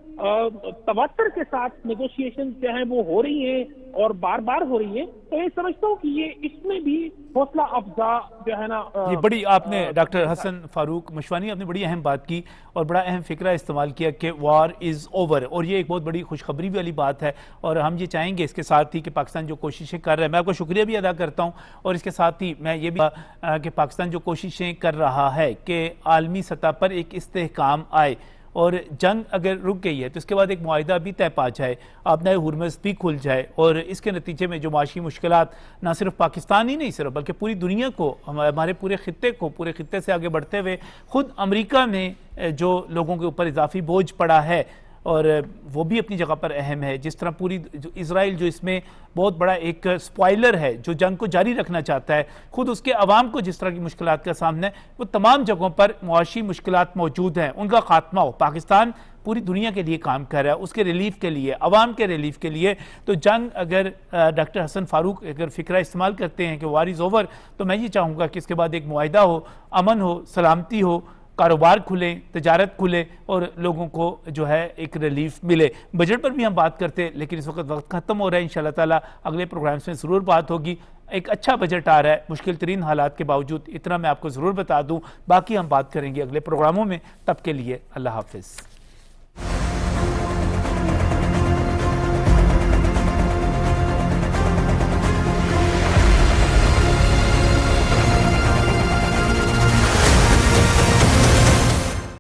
تواتر کے ساتھ نیگوشیشن جو ہیں وہ ہو رہی ہیں اور بار بار ہو رہی ہیں، تو میں سمجھتا ہوں کہ یہ اس میں بھی حوصلہ افزا جو ہے نا یہ بڑی آپ نے ڈاکٹر حسن فاروق مشوانی آپ نے بڑی اہم بات کی اور بڑا اہم فکرہ استعمال کیا کہ وار از اوور، اور یہ ایک بہت بڑی خوشخبری والی بات ہے، اور ہم یہ چاہیں گے اس کے ساتھ ہی کہ پاکستان جو کوششیں کر رہا ہے، میں آپ کو شکریہ بھی ادا کرتا ہوں، اور اس کے ساتھ ہی میں یہ بھی کہ پاکستان جو کوششیں کر رہا ہے کہ عالمی سطح پر ایک استحکام آئے، اور جنگ اگر رک گئی ہے تو اس کے بعد ایک معاہدہ بھی طے پا جائے، آبنائے ہرمز بھی کھل جائے، اور اس کے نتیجے میں جو معاشی مشکلات نہ صرف پاکستان ہی نہیں صرف بلکہ پوری دنیا کو، ہمارے پورے خطے سے آگے بڑھتے ہوئے خود امریکہ میں جو لوگوں کے اوپر اضافی بوجھ پڑا ہے، اور وہ بھی اپنی جگہ پر اہم ہے، جس طرح پوری اسرائیل جو اس میں بہت بڑا ایک سپوائلر ہے جو جنگ کو جاری رکھنا چاہتا ہے، خود اس کے عوام کو جس طرح کی مشکلات کا سامنا ہے، وہ تمام جگہوں پر معاشی مشکلات موجود ہیں، ان کا خاتمہ ہو۔ پاکستان پوری دنیا کے لیے کام کر رہا ہے، اس کے ریلیف کے لیے، عوام کے ریلیف کے لیے، تو جنگ اگر ڈاکٹر حسن فاروق اگر فکرہ استعمال کرتے ہیں کہ وار از اوور، تو میں یہ چاہوں گا کہ اس کے بعد ایک معاہدہ ہو، امن ہو، سلامتی ہو، کاروبار کھلیں، تجارت کھلے، اور لوگوں کو جو ہے ایک ریلیف ملے۔ بجٹ پر بھی ہم بات کرتے، لیکن اس وقت ختم ہو رہا ہے، انشاءاللہ تعالیٰ اگلے پروگرامز میں ضرور بات ہوگی۔ ایک اچھا بجٹ آ رہا ہے مشکل ترین حالات کے باوجود، اتنا میں آپ کو ضرور بتا دوں، باقی ہم بات کریں گے اگلے پروگراموں میں، تب کے لیے اللہ حافظ۔